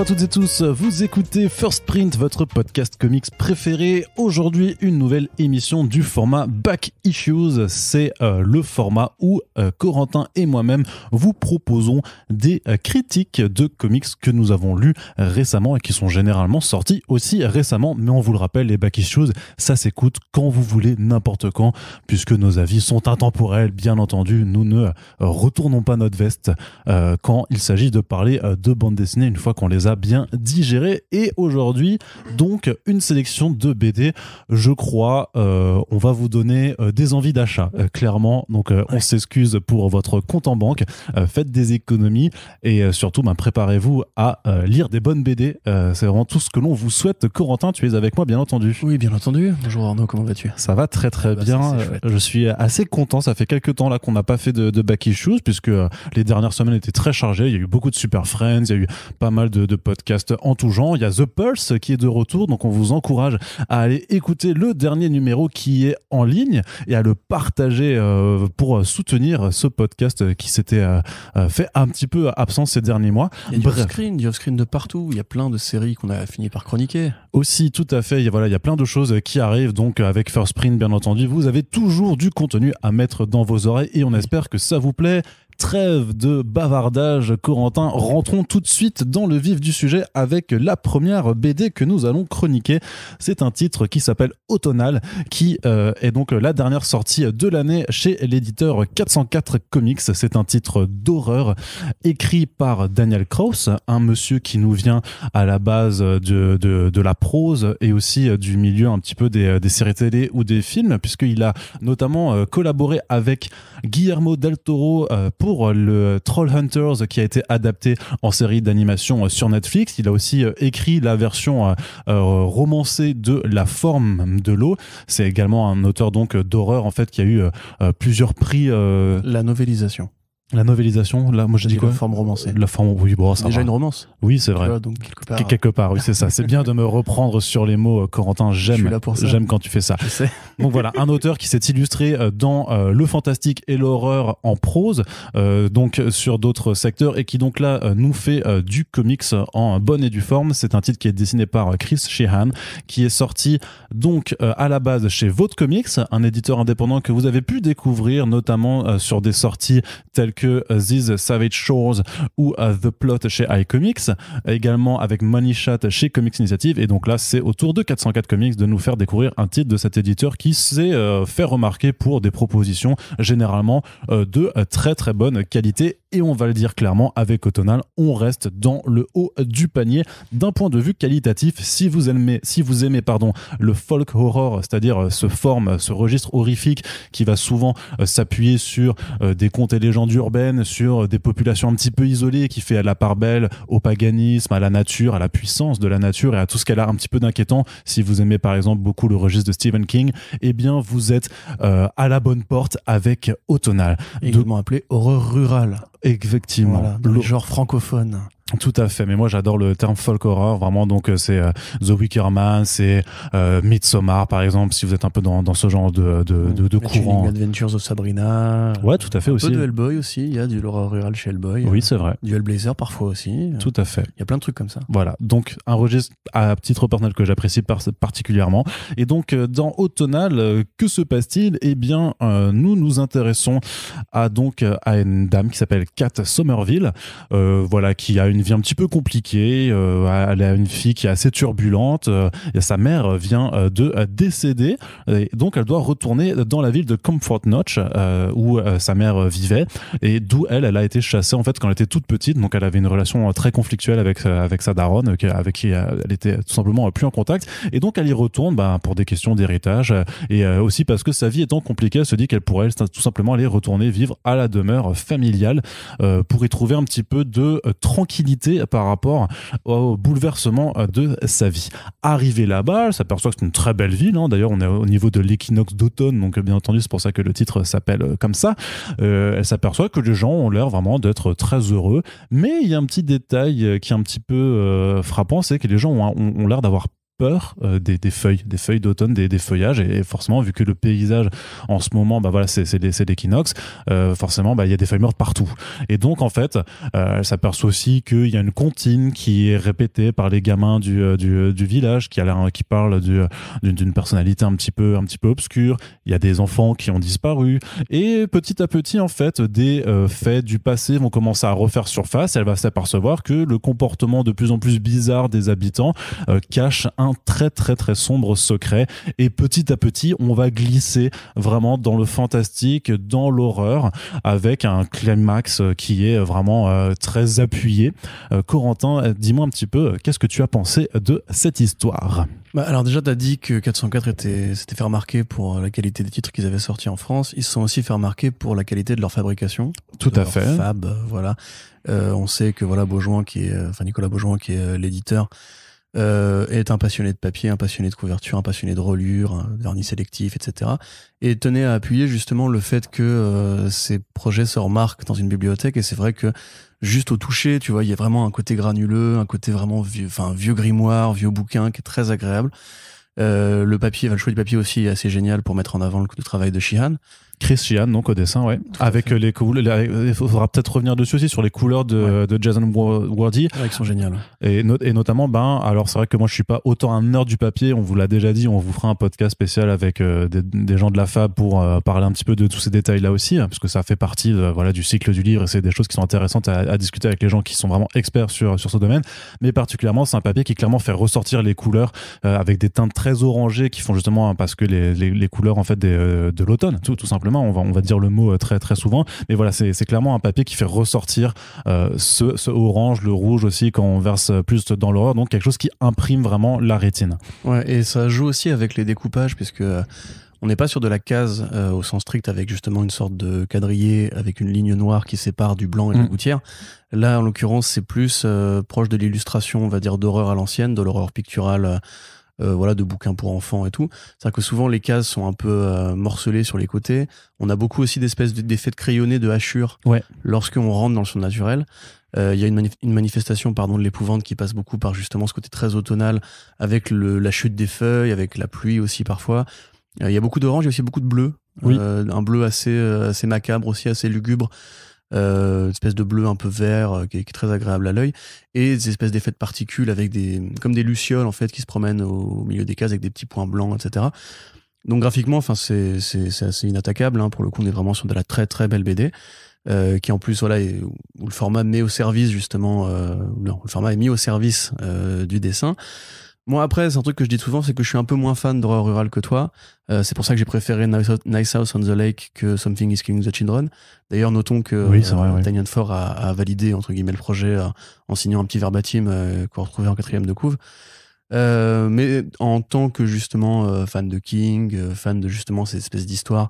à toutes et tous, vous écoutez First Print, votre podcast comics préféré. Aujourd'hui, une nouvelle émission du format Back Issues. C'est le format où Corentin et moi-même vous proposons des critiques de comics que nous avons lus récemment et qui sont généralement sortis aussi récemment. Mais on vous le rappelle, les Back Issues, ça s'écoute quand vous voulez, n'importe quand, puisque nos avis sont intemporels, bien entendu. Nous ne retournons pas notre veste quand il s'agit de parler de bande dessinée une fois qu'on les a bien digérés. Et aujourd'hui, donc, une sélection de BD. Je crois, on va vous donner des envies d'achat, clairement. Donc, on s'excuse pour votre compte en banque. Faites des économies et surtout, préparez-vous à lire des bonnes BD. C'est vraiment tout ce que l'on vous souhaite. Corentin, tu es avec moi, bien entendu. Oui, bien entendu. Bonjour Arnaud, comment vas-tu ? Ça va très très bien. Je suis assez content. Ça fait quelques temps là qu'on n'a pas fait de Back Issues puisque les dernières semaines étaient très chargées. Il y a eu beaucoup de Super Friends, il y a eu pas mal de podcasts en tout genre. Il y a The Pulse qui est de retour, donc on vous encourage à aller écouter le dernier numéro qui est en ligne et à le partager pour soutenir ce podcast qui s'était fait un petit peu absent ces derniers mois. Il y a du off-screen de partout. Il y a plein de séries qu'on a fini par chroniquer. Aussi, tout à fait. Il y a plein de choses qui arrivent. Donc, avec First Print, bien entendu, vous avez toujours du contenu à mettre dans vos oreilles et on espère que ça vous plaît. Trêve de bavardage, Corentin, rentrons tout de suite dans le vif du sujet avec la première BD que nous allons chroniquer. C'est un titre qui s'appelle Automnal, qui est donc la dernière sortie de l'année chez l'éditeur 404 Comics. C'est un titre d'horreur écrit par Daniel Kraus, un monsieur qui nous vient à la base de la prose et aussi du milieu un petit peu des séries télé ou des films, puisqu'il a notamment collaboré avec Guillermo del Toro pour le Trollhunters qui a été adapté en série d'animation sur Netflix. Il a aussi écrit la version romancée de La Forme de l'eau. C'est également un auteur donc d'horreur en fait qui a eu plusieurs prix. La novélisation. La novélisation, là, moi je dis quoi ? La forme romancée. La forme, oui, bon, ça déjà va. Une romance. Oui, c'est vrai. Tu vois, donc quelque part, oui, c'est ça. C'est bien de me reprendre sur les mots, Corentin. J'aime quand tu fais ça. Je sais. Donc voilà, un auteur qui s'est illustré dans le fantastique et l'horreur en prose, donc sur d'autres secteurs, et qui donc là nous fait du comics en bonne et due forme. C'est un titre qui est dessiné par Chris Sheehan, qui est sorti donc à la base chez Vought Comics, un éditeur indépendant que vous avez pu découvrir notamment sur des sorties telles que These Savage Shores ou The Plot chez iComics, également avec Money Shot chez Comics Initiative. Et donc là, c'est au tour de 404 Comics de nous faire découvrir un titre de cet éditeur qui s'est fait remarquer pour des propositions généralement de très très bonne qualité. Et on va le dire clairement, avec Automnal, on reste dans le haut du panier d'un point de vue qualitatif. Si vous aimez le folk horror, c'est-à-dire ce registre horrifique qui va souvent s'appuyer sur des contes et légendes urbaines, sur des populations un petit peu isolées, qui fait la part belle au paganisme, à la nature, à la puissance de la nature et à tout ce qu'elle a un petit peu d'inquiétant. Si vous aimez par exemple beaucoup le registre de Stephen King, eh bien vous êtes à la bonne porte avec Automnal. Également appelé horreur rurale. Effectivement. Voilà, dans le genre francophone. Tout à fait, mais moi j'adore le terme folk horror, vraiment. Donc c'est The Wicker Man, c'est Midsommar par exemple, si vous êtes un peu dans ce genre de courant. Adventures of Sabrina. Ouais, tout à fait aussi. Un peu de Hellboy aussi, il y a du l'horreur rurale chez Hellboy. Oui, c'est vrai. Du Hellblazer parfois aussi. Tout à fait. Il y a plein de trucs comme ça. Voilà, donc un registre à titre personnel que j'apprécie particulièrement. Et donc dans Automnal, que se passe-t-il ? Eh bien, nous intéressons à une dame qui s'appelle Kat Somerville, voilà, qui a une vie un petit peu compliquée. Elle a une fille qui est assez turbulente. Et sa mère vient de décéder. Et donc, elle doit retourner dans la ville de Comfort Notch où sa mère vivait et d'où elle a été chassée en fait quand elle était toute petite. Donc, elle avait une relation très conflictuelle avec sa daronne, avec qui elle était tout simplement plus en contact. Et donc, elle y retourne pour des questions d'héritage et aussi parce que sa vie étant compliquée, elle se dit qu'elle pourrait tout simplement aller retourner vivre à la demeure familiale pour y trouver un petit peu de tranquillité par rapport au bouleversement de sa vie. Arrivée là-bas, elle s'aperçoit que c'est une très belle ville. D'ailleurs, on est au niveau de l'équinoxe d'automne, donc bien entendu, c'est pour ça que le titre s'appelle comme ça. Elle s'aperçoit que les gens ont l'air vraiment d'être très heureux, mais il y a un petit détail qui est un petit peu frappant, c'est que les gens ont l'air d'avoir peur des feuilles d'automne, des feuillages, et forcément vu que le paysage en ce moment voilà c'est l'équinoxe, forcément il y a des feuilles mortes partout, et donc en fait elle s'aperçoit aussi qu'il y a une comptine qui est répétée par les gamins du village, qui parle d'une personnalité un petit peu obscure. Il y a des enfants qui ont disparu, et petit à petit en fait des faits du passé vont commencer à refaire surface. Elle va s'apercevoir que le comportement de plus en plus bizarre des habitants cache un très très très sombre secret, et petit à petit on va glisser vraiment dans le fantastique, dans l'horreur, avec un climax qui est vraiment très appuyé. Corentin, dis-moi un petit peu, qu'est-ce que tu as pensé de cette histoire? Alors déjà, t'as dit que 404 s'était fait remarquer pour la qualité des titres qu'ils avaient sortis en France. Ils se sont aussi fait remarquer pour la qualité de leur fabrication. Tout à fait. Fab, voilà. On sait que voilà Nicolas Beaujoin, qui est l'éditeur, est un passionné de papier, un passionné de couverture, un passionné de reliure, un vernis sélectif, etc. Et tenait à appuyer justement le fait que ces projets se remarquent dans une bibliothèque. Et c'est vrai que juste au toucher, tu vois, il y a vraiment un côté granuleux, un côté vraiment vieux grimoire, vieux bouquin qui est très agréable. Le choix du papier aussi est assez génial pour mettre en avant le travail de Sheehan. Chris Sheehan, donc au dessin, ouais. Avec les couleurs, il faudra peut-être revenir dessus aussi sur les couleurs de Jason Wardy. Ouais, qui sont géniales. Et notamment, alors c'est vrai que moi je suis pas autant un nerd du papier, on vous l'a déjà dit, on vous fera un podcast spécial avec des gens de la Fab pour parler un petit peu de tous ces détails-là aussi, parce que ça fait partie du cycle du livre, et c'est des choses qui sont intéressantes à discuter avec les gens qui sont vraiment experts sur ce domaine. Mais particulièrement, c'est un papier qui clairement fait ressortir les couleurs avec des teintes très orangées qui font justement parce que les couleurs en fait de l'automne, tout simplement. On va dire le mot très très souvent, mais voilà, c'est clairement un papier qui fait ressortir ce orange, le rouge aussi quand on verse plus dans l'horreur, donc quelque chose qui imprime vraiment la rétine. Ouais, et ça joue aussi avec les découpages, puisque on n'est pas sur de la case au sens strict, avec justement une sorte de quadrillé avec une ligne noire qui sépare du blanc et de la gouttière. Là, en l'occurrence, c'est plus proche de l'illustration, on va dire, d'horreur à l'ancienne, de l'horreur picturale, de bouquins pour enfants et tout. C'est-à-dire que souvent les cases sont un peu morcelées sur les côtés. On a beaucoup aussi d'espèces d'effets de crayonnés, de hachures, lorsqu'on rentre dans le surnaturel. Il y a une manifestation de l'épouvante qui passe beaucoup par justement ce côté très automnal, avec la chute des feuilles, avec la pluie aussi parfois. Il y a beaucoup d'orange, il y a aussi beaucoup de bleu. Un bleu assez macabre aussi, assez lugubre. Espèce de bleu un peu vert qui est très agréable à l'œil, et des espèces d'effets de particules avec comme des lucioles en fait qui se promènent au milieu des cases avec des petits points blancs, etc. Donc graphiquement, c'est assez inattaquable, hein. Pour le coup, on est vraiment sur de la très très belle BD qui en plus où le format met au service justement le format est mis au service du dessin. Moi, après, c'est un truc que je dis souvent, c'est que je suis un peu moins fan d'horreur rurale que toi. C'est pour ça que j'ai préféré Nice House on the Lake que Something is Killing the Children. D'ailleurs, notons que Tynion Ford a validé, entre guillemets, le projet en signant un petit verbatim qu'on retrouvait en 4e de couve. Mais en tant que, justement, fan de King, fan de, justement, ces espèces d'histoires,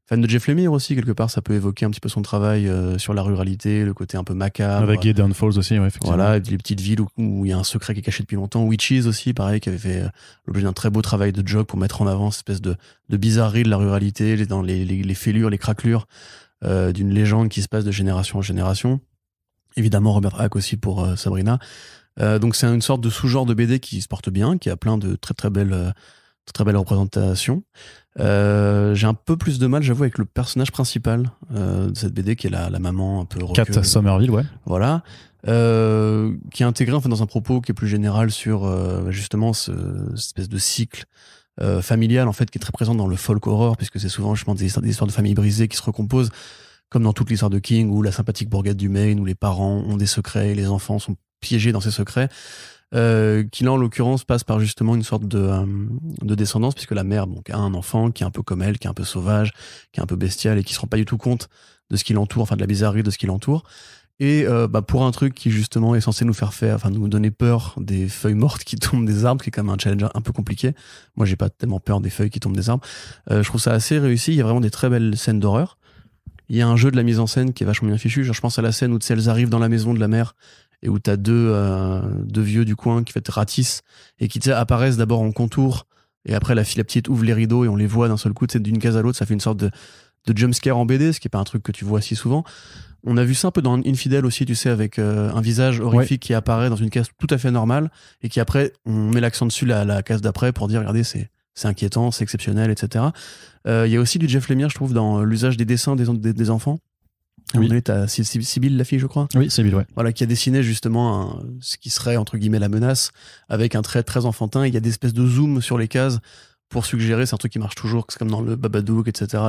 fan de Jeff Lemire aussi, quelque part, ça peut évoquer un petit peu son travail sur la ruralité, le côté un peu macabre. Avec Gideon Falls aussi, effectivement. Voilà, et les petites villes où il y a un secret qui est caché depuis longtemps. Witches aussi, pareil, qui avait fait l'objet d'un très beau travail de Jock pour mettre en avant cette espèce de bizarrerie de la ruralité, dans les fêlures, les craquelures d'une légende qui se passe de génération en génération. Évidemment, Robert Hack aussi pour Sabrina. Donc c'est une sorte de sous-genre de BD qui se porte bien, qui a plein de très très belles représentations. J'ai un peu plus de mal, j'avoue, avec le personnage principal de cette BD, qui est la maman un peu roqueuse. Kat Somerville, voilà. Qui est intégré en fait dans un propos qui est plus général sur justement cette espèce de cycle familial en fait qui est très présent dans le folk horror, puisque c'est souvent justement des histoires de familles brisées qui se recomposent, comme dans toute l'histoire de King, où la sympathique bourgade du Maine, où les parents ont des secrets et les enfants sont piégés dans ces secrets. Qui là en l'occurrence passe par justement une sorte de descendance, puisque la mère a un enfant qui est un peu comme elle, qui est un peu sauvage, qui est un peu bestial et qui se rend pas du tout compte de ce qui l'entoure, enfin de la bizarrerie de ce qui l'entoure. Et pour un truc qui justement est censé nous donner peur des feuilles mortes qui tombent des arbres, qui est quand même un challenge un peu compliqué. Moi j'ai pas tellement peur des feuilles qui tombent des arbres. Je trouve ça assez réussi, il y a vraiment des très belles scènes d'horreur. Il y a un jeu de la mise en scène qui est vachement bien fichu. Genre, je pense à la scène où elles arrivent dans la maison de la mère et où t'as deux vieux du coin qui ratissent et qui apparaissent d'abord en contour, et après la petite ouvre les rideaux et on les voit d'un seul coup, d'une case à l'autre. Ça fait une sorte de de jumpscare en BD, ce qui est pas un truc que tu vois si souvent. On a vu ça un peu dans Infidèle aussi, tu sais, avec un visage horrifique qui apparaît dans une case tout à fait normale et qui après, on met l'accent dessus la case d'après pour dire, regardez, c'est inquiétant, c'est exceptionnel, etc. Il y a aussi du Jeff Lemire, je trouve, dans l'usage des dessins des enfants. Oui. T'as Sibylle, la fille, je crois. Oui, Sibylle, ouais. Voilà, qui a dessiné justement ce qui serait, entre guillemets, la menace, avec un trait très enfantin. Il y a des espèces de zoom sur les cases pour suggérer, c'est un truc qui marche toujours, c'est comme dans le Babadook, etc.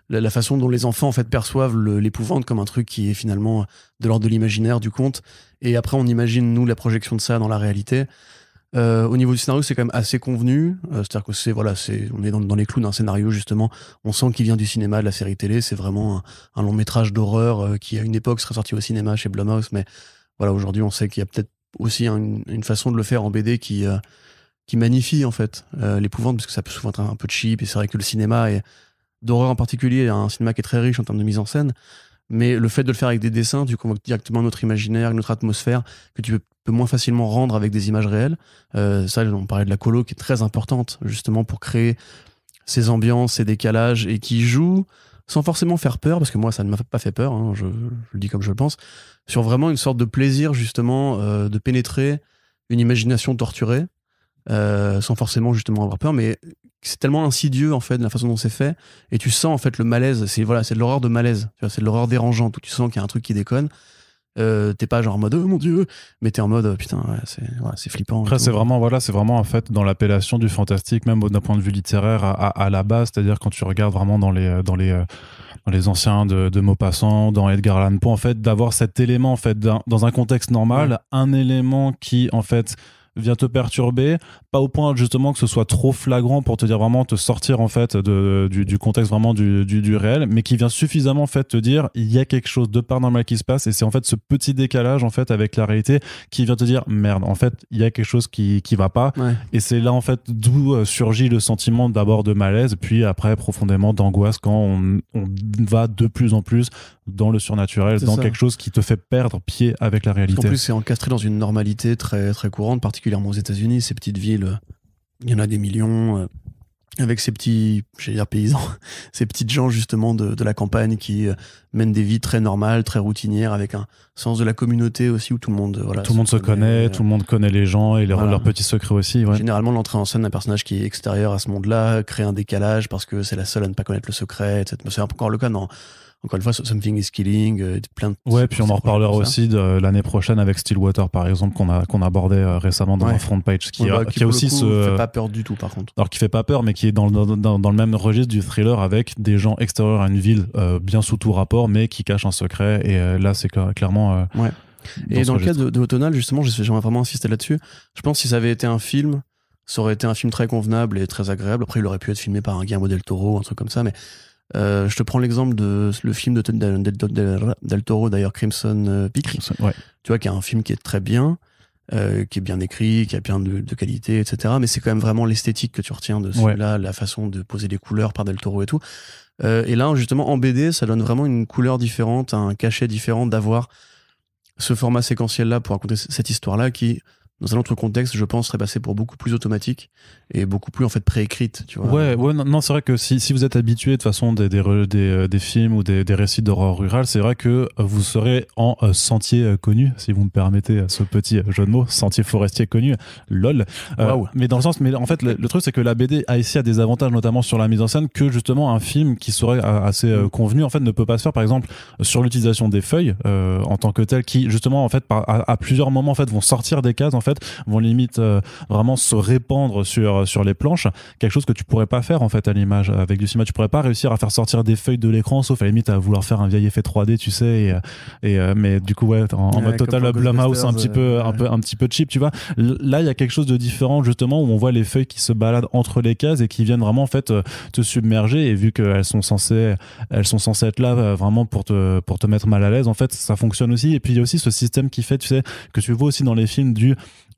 La façon dont les enfants en fait perçoivent l'épouvante comme un truc qui est finalement de l'ordre de l'imaginaire, du conte. Et après, on imagine, nous, la projection de ça dans la réalité. Au niveau du scénario, c'est quand même assez convenu. C'est-à-dire que on est dans les clous d'un scénario, justement. On sent qu'il vient du cinéma, de la série télé. C'est vraiment un long métrage d'horreur qui, à une époque, serait sorti au cinéma chez Blumhouse. Mais voilà, aujourd'hui, on sait qu'il y a peut-être aussi une façon de le faire en BD qui magnifie en fait l'épouvante, parce que ça peut souvent être un peu cheap, et c'est vrai que le cinéma d'horreur en particulier, un cinéma qui est très riche en termes de mise en scène, mais le fait de le faire avec des dessins, tu convoques directement notre imaginaire, notre atmosphère, que tu peux moins facilement rendre avec des images réelles. Ça, on parlait de la colo qui est très importante justement pour créer ces ambiances, ces décalages, et qui joue sans forcément faire peur, parce que moi ça ne m'a pas fait peur, hein, je le dis comme je le pense, sur vraiment une sorte de plaisir justement de pénétrer une imagination torturée, sans forcément justement avoir peur, mais c'est tellement insidieux en fait de la façon dont c'est fait, et tu sens en fait le malaise, c'est de l'horreur de malaise, tu vois, c'est de l'horreur dérangeante où tu sens qu'il y a un truc qui déconne. T'es pas genre en mode oh mon dieu, mais t'es en mode putain, ouais, c'est flippant. Après c'est vraiment en fait dans l'appellation du fantastique, même d'un point de vue littéraire à la base, c'est-à-dire quand tu regardes vraiment dans les anciens de Maupassant, dans Edgar Allan Poe, en fait d'avoir cet élément en fait dans un contexte normal, un élément qui en fait vient te perturber, pas au point justement que ce soit trop flagrant pour te dire vraiment te sortir en fait du contexte vraiment du réel, mais qui vient suffisamment en fait te dire il y a quelque chose de paranormal qui se passe, et c'est en fait ce petit décalage en fait avec la réalité qui vient te dire merde, en fait il y a quelque chose qui va pas, et c'est là en fait d'où surgit le sentiment d'abord de malaise, puis après profondément d'angoisse quand on va de plus en plus dans le surnaturel, quelque chose qui te fait perdre pied avec la réalité. En plus, c'est encastré dans une normalité très, très courante, particulièrement aux États-Unis. Ces petites villes, il y en a des millions, avec ces petits, j'allais dire paysans, ces petites gens justement de la campagne qui mènent des vies très normales, très routinières, avec un sens de la communauté aussi, où tout le monde se connaît, tout le monde connaît les gens et leurs petits secrets aussi. Ouais. Généralement, l'entrée en scène d'un personnage qui est extérieur à ce monde-là crée un décalage parce que c'est la seule à ne pas connaître le secret, etc. C'est encore le cas dans... Encore une fois, Something is Killing, plein de... Ouais, puis on en reparlera aussi de l'année prochaine avec Stillwater, par exemple, qu'on abordait récemment dans un front page, qui a aussi fait pas peur du tout, par contre. Alors, qui fait pas peur, mais qui est dans le même registre du thriller, avec des gens extérieurs à une ville, bien sous tout rapport, mais qui cachent un secret, et là, c'est clairement... ouais. Et dans le cas de Autonal, justement, j'aimerais vraiment insister là-dessus. Je pense que si ça avait été un film, ça aurait été un film très convenable et très agréable. Après, il aurait pu être filmé par un Guillermo del Toro, un truc comme ça, mais... je te prends l'exemple de le film de Del Toro, d'ailleurs, Crimson Peak, ouais. Tu vois, qui est un film qui est très bien, qui est bien écrit, qui a bien de qualité, etc. Mais c'est quand même vraiment l'esthétique que tu retiens de celui-là, la façon de poser les couleurs par Del Toro et tout. Et là, justement, en BD, ça donne vraiment une couleur différente, un cachet différent d'avoir ce format séquentiel-là pour raconter cette histoire-là qui... dans un autre contexte, je pense, serait passé pour beaucoup plus automatique et beaucoup plus en fait préécrite, tu vois. Ouais, non, c'est vrai que si vous êtes habitué de toute façon des films ou des récits d'horreur rurale, c'est vrai que vous serez en sentier connu, si vous me permettez ce petit jeu de mots, sentier forestier connu, lol. Mais dans le sens, mais en fait, le truc c'est que la BD a ici des avantages, notamment sur la mise en scène, que justement un film qui serait assez convenu en fait ne peut pas se faire. Par exemple, sur l'utilisation des feuilles en tant que telles, qui justement en fait à plusieurs moments en fait vont sortir des cases en fait, vont limite vraiment se répandre sur les planches, quelque chose que tu pourrais pas faire en fait à l'image avec du cinéma. Tu pourrais pas réussir à faire sortir des feuilles de l'écran, sauf à la limite à vouloir faire un vieil effet 3D, tu sais, mais du coup en mode total Blumhouse, un petit peu cheap, tu vois. Là il y a quelque chose de différent justement, où on voit les feuilles qui se baladent entre les cases et qui viennent vraiment en fait te submerger, et vu qu'elles sont censées être là vraiment pour te mettre mal à l'aise, en fait ça fonctionne aussi. Et puis il y a aussi ce système qui fait, tu sais, que tu vois aussi dans les films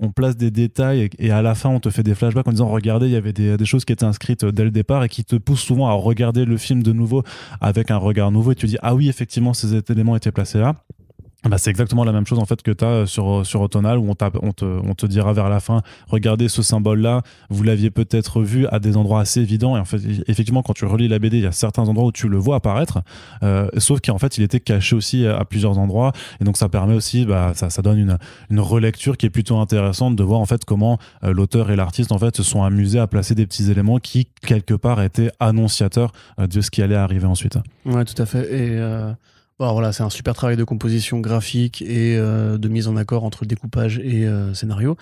on place des détails et à la fin on te fait des flashbacks en disant regardez, il y avait des choses qui étaient inscrites dès le départ, et qui te poussent souvent à regarder le film de nouveau avec un regard nouveau, et tu dis ah oui effectivement ces éléments étaient placés là. Bah, c'est exactement la même chose en fait que tu as sur Autonal où on te dira vers la fin, regardez ce symbole-là, vous l'aviez peut-être vu à des endroits assez évidents et en fait effectivement quand tu relis la BD il y a certains endroits où tu le vois apparaître, sauf qu'en fait il était caché aussi à plusieurs endroits et donc ça permet aussi, ça donne une relecture qui est plutôt intéressante de voir en fait comment l'auteur et l'artiste en fait se sont amusés à placer des petits éléments qui quelque part étaient annonciateurs de ce qui allait arriver ensuite. Ouais, tout à fait. Et bon, voilà, c'est un super travail de composition graphique et de mise en accord entre découpage et scénario.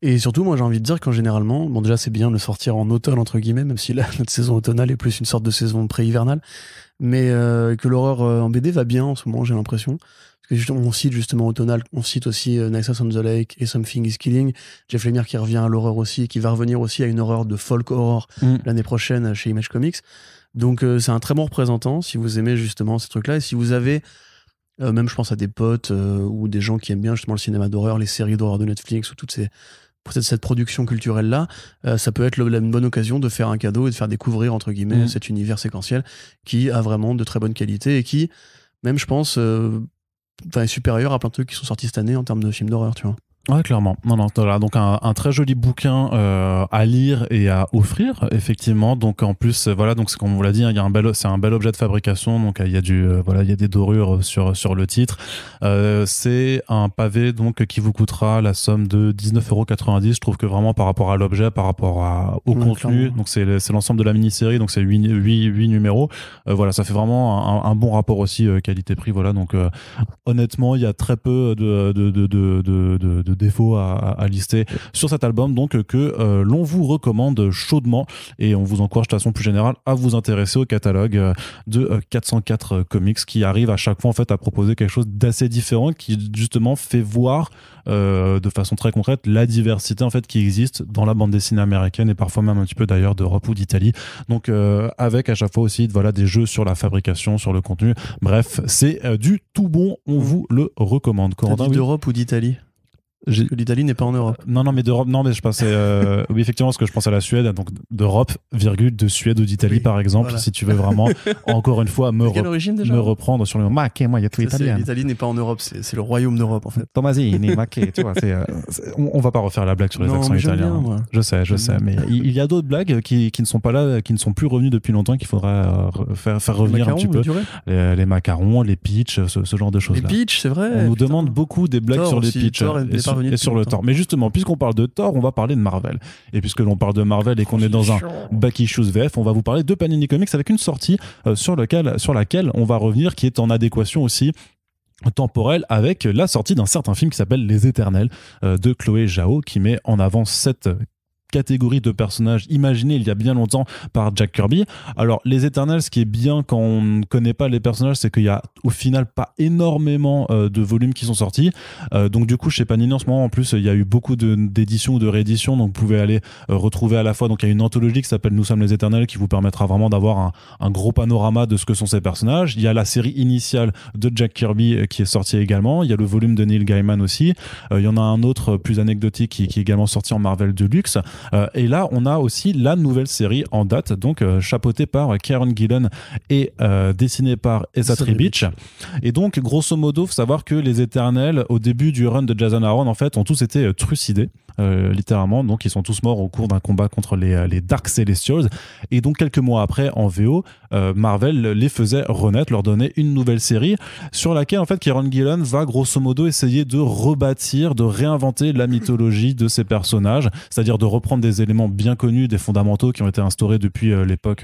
Et surtout, moi, j'ai envie de dire qu'en généralement, bon, déjà, c'est bien de le sortir en automne, entre guillemets, même si là, notre saison automnale est plus une sorte de saison pré-hivernale, mais que l'horreur en BD va bien en ce moment, j'ai l'impression. Parce que justement, on cite justement Automnal, on cite aussi Nexus on the Lake et Something is Killing. Jeff Lemire qui revient à l'horreur aussi, et qui va revenir aussi à une horreur de folk horror l'année prochaine chez Image Comics. Donc c'est un très bon représentant si vous aimez justement ces trucs-là. Et si vous avez, même je pense à des potes ou des gens qui aiment bien justement le cinéma d'horreur, les séries d'horreur de Netflix ou cette production culturelle-là, ça peut être une bonne occasion de faire un cadeau et de faire découvrir, entre guillemets, cet univers séquentiel qui a vraiment de très bonne qualité et qui, même je pense, est supérieur à plein de trucs qui sont sortis cette année en termes de films d'horreur, tu vois. Ouais, clairement. Non, voilà. Donc un très joli bouquin à lire et à offrir, effectivement. Donc en plus, voilà, donc c'est comme on vous l'a dit, hein, c'est un bel objet de fabrication. Donc il y a il y a des dorures sur le titre. C'est un pavé donc qui vous coûtera la somme de 19,90 €. Je trouve que vraiment par rapport à l'objet, par rapport au contenu, clairement. Donc c'est l'ensemble de la mini-série, donc c'est 8 numéros. Voilà, ça fait vraiment un bon rapport aussi qualité-prix. Voilà, donc honnêtement, il y a très peu de défauts à lister sur cet album, donc que l'on vous recommande chaudement et on vous encourage de façon plus générale à vous intéresser au catalogue de 404 Comics qui arrive à chaque fois en fait à proposer quelque chose d'assez différent qui justement fait voir de façon très concrète la diversité en fait qui existe dans la bande dessinée américaine et parfois même un petit peu d'ailleurs d'Europe ou d'Italie, donc avec à chaque fois aussi voilà des jeux sur la fabrication, sur le contenu, bref c'est du tout bon, on vous le recommande. T'as dit d'Europe ou d'Italie? L'Italie n'est pas en Europe. Non, mais d'Europe, non, mais je pensais, oui, effectivement, parce que je pense à la Suède, donc d'Europe, de Suède ou d'Italie, par exemple, voilà. Si tu veux vraiment, encore une fois, me reprendre sur le ma, moi, il y a tout italien. L'Italie n'est pas en Europe, c'est le royaume d'Europe, en fait. Tommasini, tu vois, on va pas refaire la blague sur les accents italiens. Bien, je sais, mais il y a d'autres blagues qui ne sont pas là, qui ne sont plus revenues depuis longtemps, qu'il faudra faire revenir un petit peu. Les macarons, les pitchs, ce genre de choses-là. Les pitchs, c'est vrai. On nous demande beaucoup des blagues sur les pitchs. Et sur le Thor. Mais justement, puisqu'on parle de Thor, on va parler de Marvel. Et puisque l'on parle de Marvel et qu'on est dans un Back Issues VF, on va vous parler de Panini Comics avec une sortie sur laquelle on va revenir, qui est en adéquation aussi temporelle avec la sortie d'un certain film qui s'appelle Les Éternels de Chloé Zhao, qui met en avant cette catégorie de personnages imaginés il y a bien longtemps par Jack Kirby. Alors les Éternels, ce qui est bien quand on ne connaît pas les personnages, c'est qu'il y a au final pas énormément de volumes qui sont sortis, donc du coup chez Panini en ce moment en plus il y a eu beaucoup d'éditions ou de rééditions, donc vous pouvez aller retrouver à la fois, donc il y a une anthologie qui s'appelle Nous sommes les Éternels qui vous permettra vraiment d'avoir un gros panorama de ce que sont ces personnages. Il y a la série initiale de Jack Kirby qui est sortie également, il y a le volume de Neil Gaiman aussi, il y en a un autre plus anecdotique qui est également sorti en Marvel Deluxe. Et là, on a aussi la nouvelle série en date, donc chapeautée par Kieron Gillen et dessinée par Esa Tribich. Et donc, grosso modo, faut savoir que les Éternels, au début du run de Jason Aaron, en fait, ont tous été trucidés. Littéralement, donc ils sont tous morts au cours d'un combat contre les Dark Celestials, et donc quelques mois après en VO, Marvel les faisait renaître, leur donnait une nouvelle série sur laquelle en fait Kieron Gillen va grosso modo essayer de rebâtir, de réinventer la mythologie de ces personnages, c'est-à-dire de reprendre des éléments bien connus, des fondamentaux qui ont été instaurés depuis l'époque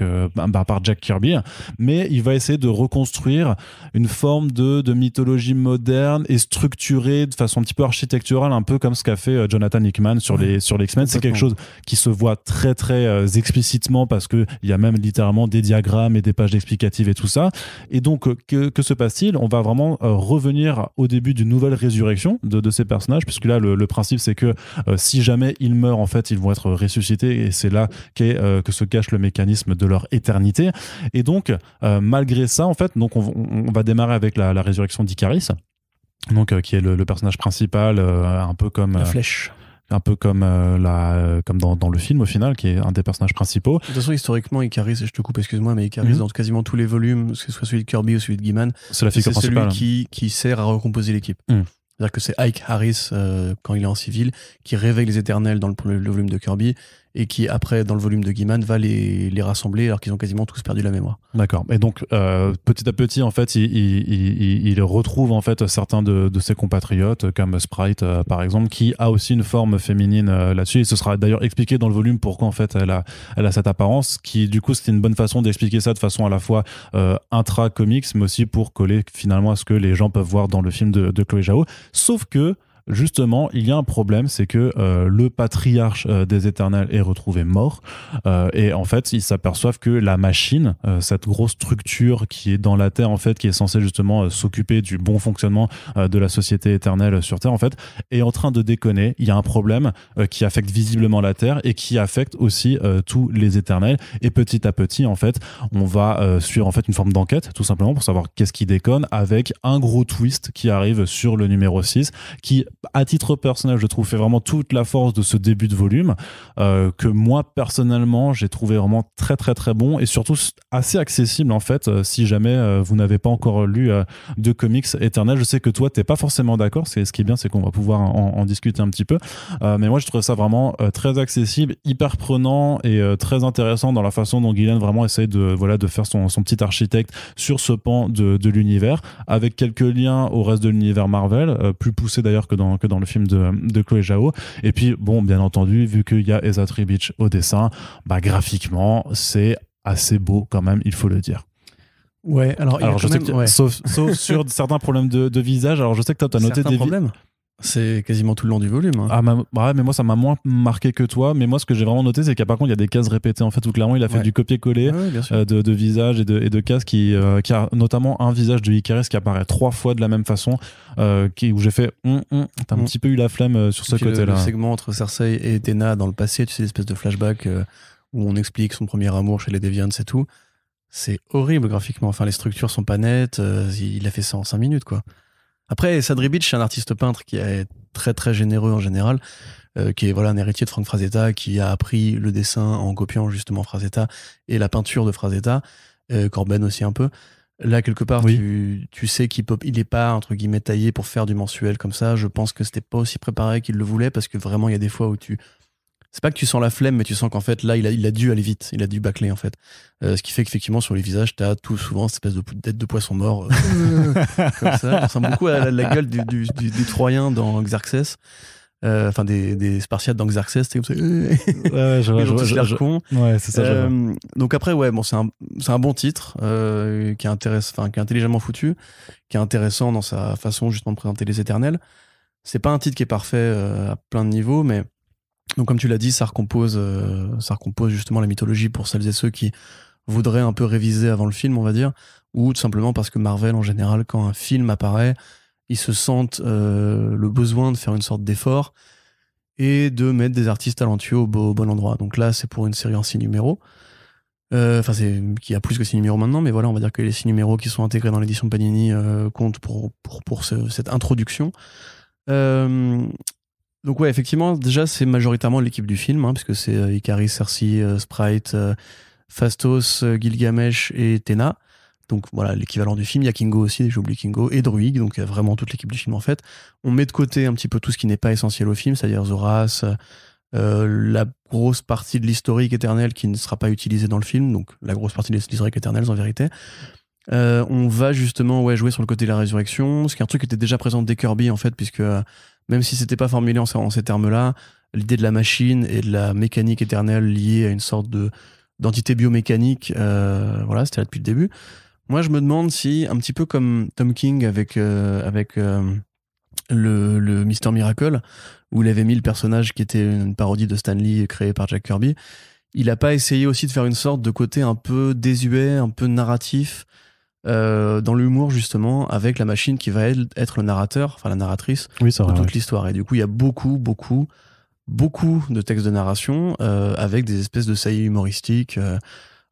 par Jack Kirby, mais il va essayer de reconstruire une forme de mythologie moderne et structurée de façon un petit peu architecturale, un peu comme ce qu'a fait Jonathan Hickman sur les X-Men. C'est quelque chose qui se voit très très explicitement parce que il y a même littéralement des diagrammes et des pages explicatives et tout ça. Et donc que se passe-t-il? On va vraiment revenir au début d'une nouvelle résurrection de ces personnages, puisque là le principe c'est que si jamais ils meurent, en fait ils vont être ressuscités, et c'est là que se cache le mécanisme de leur éternité. Et donc malgré ça, en fait, donc on va démarrer avec la résurrection d'Icaris, donc qui est le personnage principal, un peu comme la flèche. un peu comme comme dans le film au final, qui est un des personnages principaux. De toute façon, historiquement, Icaris, je te coupe, excuse-moi, mais Icaris, dans quasiment tous les volumes, que ce soit celui de Kirby ou celui de Gaiman, c'est la figure principale. Celui qui sert à recomposer l'équipe. C'est-à-dire que c'est Ike Harris, quand il est en civil, qui réveille les Éternels dans le volume de Kirby, et qui, après, dans le volume de Gaiman, va les rassembler alors qu'ils ont quasiment tous perdu la mémoire. D'accord. Et donc, petit à petit, en fait, il retrouve en fait certains de ses compatriotes, comme Sprite, par exemple, qui a aussi une forme féminine là-dessus. Et ce sera d'ailleurs expliqué dans le volume pourquoi en fait elle a cette apparence, qui du coup c'était une bonne façon d'expliquer ça de façon à la fois intra-comics, mais aussi pour coller finalement à ce que les gens peuvent voir dans le film de Chloé Zhao. Sauf que justement, il y a un problème, c'est que le patriarche des Éternels est retrouvé mort, et en fait, ils s'aperçoivent que la machine, cette grosse structure qui est dans la Terre, en fait, qui est censée justement s'occuper du bon fonctionnement de la société éternelle sur Terre, en fait, est en train de déconner. Il y a un problème qui affecte visiblement la Terre et qui affecte aussi tous les Éternels. Et petit à petit, en fait, on va suivre en fait une forme d'enquête, tout simplement, pour savoir qu'est-ce qui déconne, avec un gros twist qui arrive sur le numéro 6, qui à titre personnel, je trouve, fait vraiment toute la force de ce début de volume, que moi, personnellement, j'ai trouvé vraiment très, très, très bon, et surtout assez accessible, en fait, si jamais vous n'avez pas encore lu de comics éternels. Je sais que toi, t'es pas forcément d'accord. Ce qui est bien, c'est qu'on va pouvoir en discuter un petit peu. Mais moi, je trouve ça vraiment très accessible, hyper prenant, et très intéressant dans la façon dont Gillen vraiment essaye de faire son petit architecte sur ce pan de l'univers, avec quelques liens au reste de l'univers Marvel, plus poussé d'ailleurs que dans le film de Chloé Zhao. Et puis, bon, bien entendu, vu qu'il y a Esa Tribich au dessin, bah, graphiquement, c'est assez beau quand même, il faut le dire. Ouais, alors je sais que, sauf sur certains problèmes de visage, alors je sais que toi, tu as noté des problèmes. C'est quasiment tout le long du volume. Ah, mais moi, ça m'a moins marqué que toi. Mais moi, ce que j'ai vraiment noté, c'est qu'à par contre, il y a des cases répétées. En fait, où clairement, il a fait du copier-coller de visage et de cases qui a notamment un visage de Icaris qui apparaît 3 fois de la même façon, où j'ai fait t'as un petit peu eu la flemme sur ce côté-là. Le segment entre Cersei et Athena dans le passé, tu sais, l'espèce de flashback où on explique son premier amour chez les Deviants et tout. C'est horrible graphiquement. Enfin, les structures sont pas nettes. Il a fait ça en 5 minutes, quoi. Après, Esa Tribich, c'est un artiste peintre qui est très très généreux en général, qui est un héritier de Frank Frazetta, qui a appris le dessin en copiant justement Frazetta et la peinture de Frazetta, Corben aussi un peu. Là, quelque part, tu sais qu'il est pas, entre guillemets, taillé pour faire du mensuel comme ça. Je pense que c'était pas aussi préparé qu'il le voulait, parce que vraiment, il y a des fois où c'est pas que tu sens la flemme, mais tu sens qu'en fait, là, il a dû aller vite. Il a dû bâcler, en fait. Ce qui fait qu'effectivement, sur les visages, t'as tout souvent cette espèce de tête de poisson mort. Comme ça. Ça ressemble beaucoup à la gueule du Troyen dans Xerxes. Enfin, des Spartiates dans Xerxes, c'est comme ça. Ouais, je vois. Con. Ouais, c'est ça. Donc après, bon, c'est un bon titre qui est intelligemment foutu, qui est intéressant dans sa façon justement de présenter les Éternels. C'est pas un titre qui est parfait à plein de niveaux, mais donc comme tu l'as dit, ça recompose justement la mythologie pour celles et ceux qui voudraient un peu réviser avant le film, on va dire, ou tout simplement parce que Marvel, en général, quand un film apparaît, ils se sentent le besoin de faire une sorte d'effort et de mettre des artistes talentueux au bon endroit. Donc là, c'est pour une série en 6 numéros. C'est qui a plus que 6 numéros maintenant, mais voilà, on va dire que les 6 numéros qui sont intégrés dans l'édition Panini comptent pour cette introduction. Donc ouais, effectivement, déjà c'est majoritairement l'équipe du film, puisque c'est Icaris, Cersei, Sprite, Phastos, Gilgamesh et Tena. Donc voilà, l'équivalent du film. Il y a Kingo aussi, j'ai oublié Kingo, et Druig, donc il y a vraiment toute l'équipe du film en fait. On met de côté un petit peu tout ce qui n'est pas essentiel au film, c'est-à-dire Zoras, la grosse partie de l'historique éternel qui ne sera pas utilisée dans le film, donc la grosse partie de l'historique éternel en vérité. On va justement jouer sur le côté de la résurrection, ce qui est un truc qui était déjà présent dès Kirby en fait, puisque même si c'était pas formulé en ces termes-là, l'idée de la machine et de la mécanique éternelle liée à une sorte d'entité biomécanique, c'était là depuis le début. Moi, je me demande si, un petit peu comme Tom King avec le Mister Miracle, où il avait mis le personnage qui était une parodie de Stan Lee créé par Jack Kirby, il a pas essayé aussi de faire une sorte de côté un peu désuet, un peu narratif, dans l'humour justement, avec la machine qui va être le narrateur, enfin la narratrice de toute l'histoire. Et du coup, il y a beaucoup de textes de narration avec des espèces de saillies humoristiques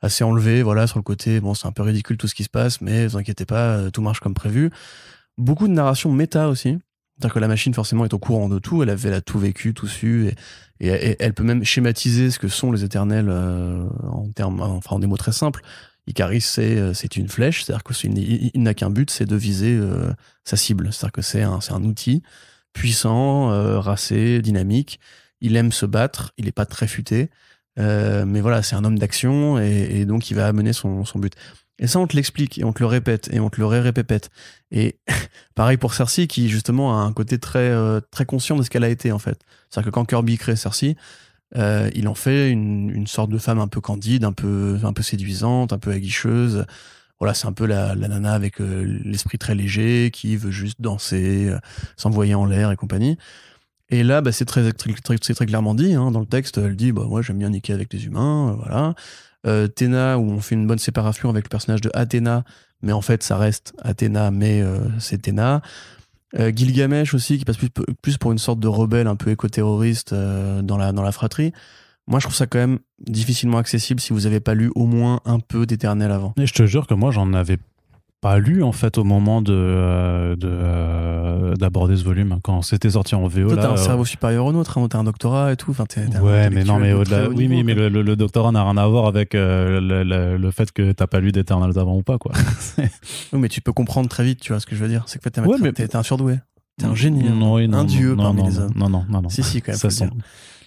assez enlevées, sur le côté, bon, c'est un peu ridicule tout ce qui se passe, mais vous inquiétez pas, tout marche comme prévu. Beaucoup de narration méta aussi. C'est-à-dire que la machine, forcément, est au courant de tout. Elle a tout vécu, tout su. Et elle peut même schématiser ce que sont les éternels en des mots très simples. Icaris, c'est une flèche. C'est-à-dire qu'il n'a qu'un but, c'est de viser sa cible. C'est-à-dire que c'est un outil puissant, racé, dynamique. Il aime se battre. Il n'est pas très futé. Mais voilà, c'est un homme d'action et donc il va amener son but. Et ça, on te l'explique et on te le répète et on te le répète. Et pareil pour Cersei, qui justement a un côté très, très conscient de ce qu'elle a été, en fait. C'est-à-dire que quand Kirby crée Cersei, il en fait une sorte de femme un peu candide, un peu séduisante, un peu aguicheuse. Voilà, c'est un peu la nana avec l'esprit très léger, qui veut juste danser, s'envoyer en l'air et compagnie. Et là, c'est très clairement dit, hein, dans le texte, elle dit, moi j'aime bien niquer avec les humains, voilà. Téna, où on fait une bonne séparation avec le personnage de Athéna, mais en fait ça reste Athéna, mais c'est Téna. Gilgamesh aussi, qui passe plus pour une sorte de rebelle un peu éco-terroriste dans la fratrie. Moi je trouve ça quand même difficilement accessible si vous avez pas lu au moins un peu d'Éternel avant. Et je te jure que moi j'en avais pas lu en fait au moment d'aborder ce volume quand c'était sorti en VO. Toi, là, t'as un cerveau supérieur au nôtre, hein, t'as un doctorat et tout. Ouais, mais non, mais au-delà, oui, mais le doctorat n'a rien à voir avec le fait que t'as pas lu d'Eternals avant ou pas, quoi. Oui, mais tu peux comprendre très vite, tu vois ce que je veux dire. C'est que t'es un surdoué. T'es un génie, un dieu parmi les hommes. Non. Si, quand même. Ça sent.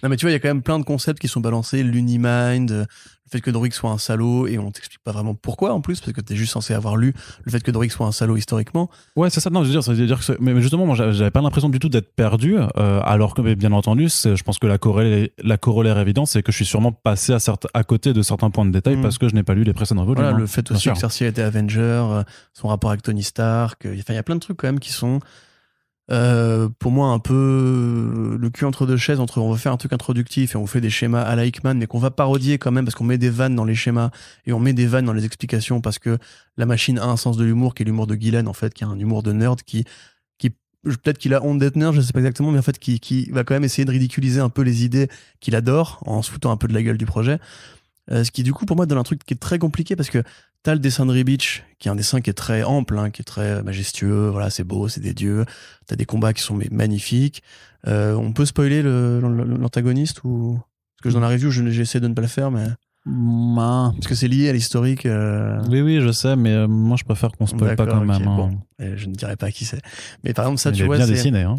Non, mais tu vois, il y a quand même plein de concepts qui sont balancés. L'Unimind, le fait que Doric soit un salaud, et on t'explique pas vraiment pourquoi en plus, parce que t'es juste censé avoir lu le fait que Doric soit un salaud historiquement. Ouais, c'est ça. Non, je veux dire, ça veut dire que mais justement, moi, j'avais pas l'impression du tout d'être perdu, alors que, bien entendu, je pense que la corollaire évidente, c'est que je suis sûrement passé à côté de certains points de détail parce que je n'ai pas lu les précédents volumes. Voilà, le fait aussi que Cersei était Avenger, son rapport avec Tony Stark, il y a plein de trucs quand même qui sont pour moi un peu le cul entre deux chaises, entre on va faire un truc introductif et on fait des schémas à la Hickman, mais qu'on va parodier quand même parce qu'on met des vannes dans les schémas et on met des vannes dans les explications parce que la machine a un sens de l'humour qui est l'humour de Gillen en fait, qui a un humour de nerd qui peut-être qu'il a honte d'être nerd, je sais pas exactement, mais en fait qui va quand même essayer de ridiculiser un peu les idées qu'il adore en se foutant un peu de la gueule du projet. Ce qui du coup pour moi donne un truc qui est très compliqué parce que t'as le dessin de Ribic qui est un dessin qui est très ample, hein, qui est très majestueux, voilà, c'est beau, c'est des dieux, t'as des combats qui sont magnifiques. On peut spoiler l'antagoniste ou parce que dans la review j'essaie de ne pas le faire, mais parce que c'est lié à l'historique. Oui, je sais, mais moi je préfère qu'on spoil pas quand même. Bon, je ne dirais pas qui c'est. Mais par exemple ça, tu vois, bien dessiné, hein.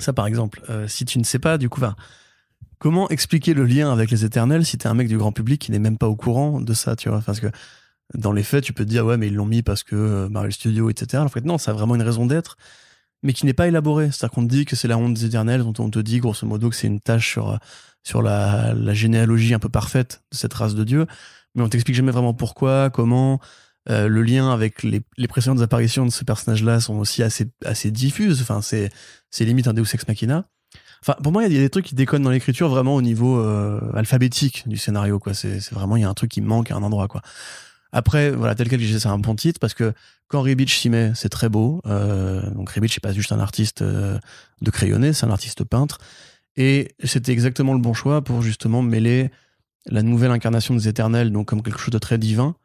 Ça par exemple, si tu ne sais pas, du coup, comment expliquer le lien avec les Éternels si t'es un mec du grand public qui n'est même pas au courant de ça, tu vois? Parce que dans les faits, tu peux te dire, ouais, mais ils l'ont mis parce que Marvel Studios, etc. En fait, non, ça a vraiment une raison d'être, mais qui n'est pas élaborée. C'est-à-dire qu'on te dit que c'est la honte des Éternels, dont on te dit, grosso modo, que c'est une tâche sur la généalogie un peu parfaite de cette race de dieux, mais on t'explique jamais vraiment pourquoi, comment. Le lien avec les précédentes apparitions de ce personnage-là sont aussi assez diffuses. Enfin, c'est limite un Deus Ex Machina. Enfin, pour moi, il y a des trucs qui déconnent dans l'écriture vraiment au niveau alphabétique du scénario, quoi. C'est vraiment, il y a un truc qui manque à un endroit, quoi. Après, voilà, tel quel que c'est un bon titre parce que quand Ribic s'y met, c'est très beau. Donc Ribic, c'est pas juste un artiste de crayonné, c'est un artiste peintre. Et c'était exactement le bon choix pour justement mêler la nouvelle incarnation des Éternels, donc comme quelque chose de très divin.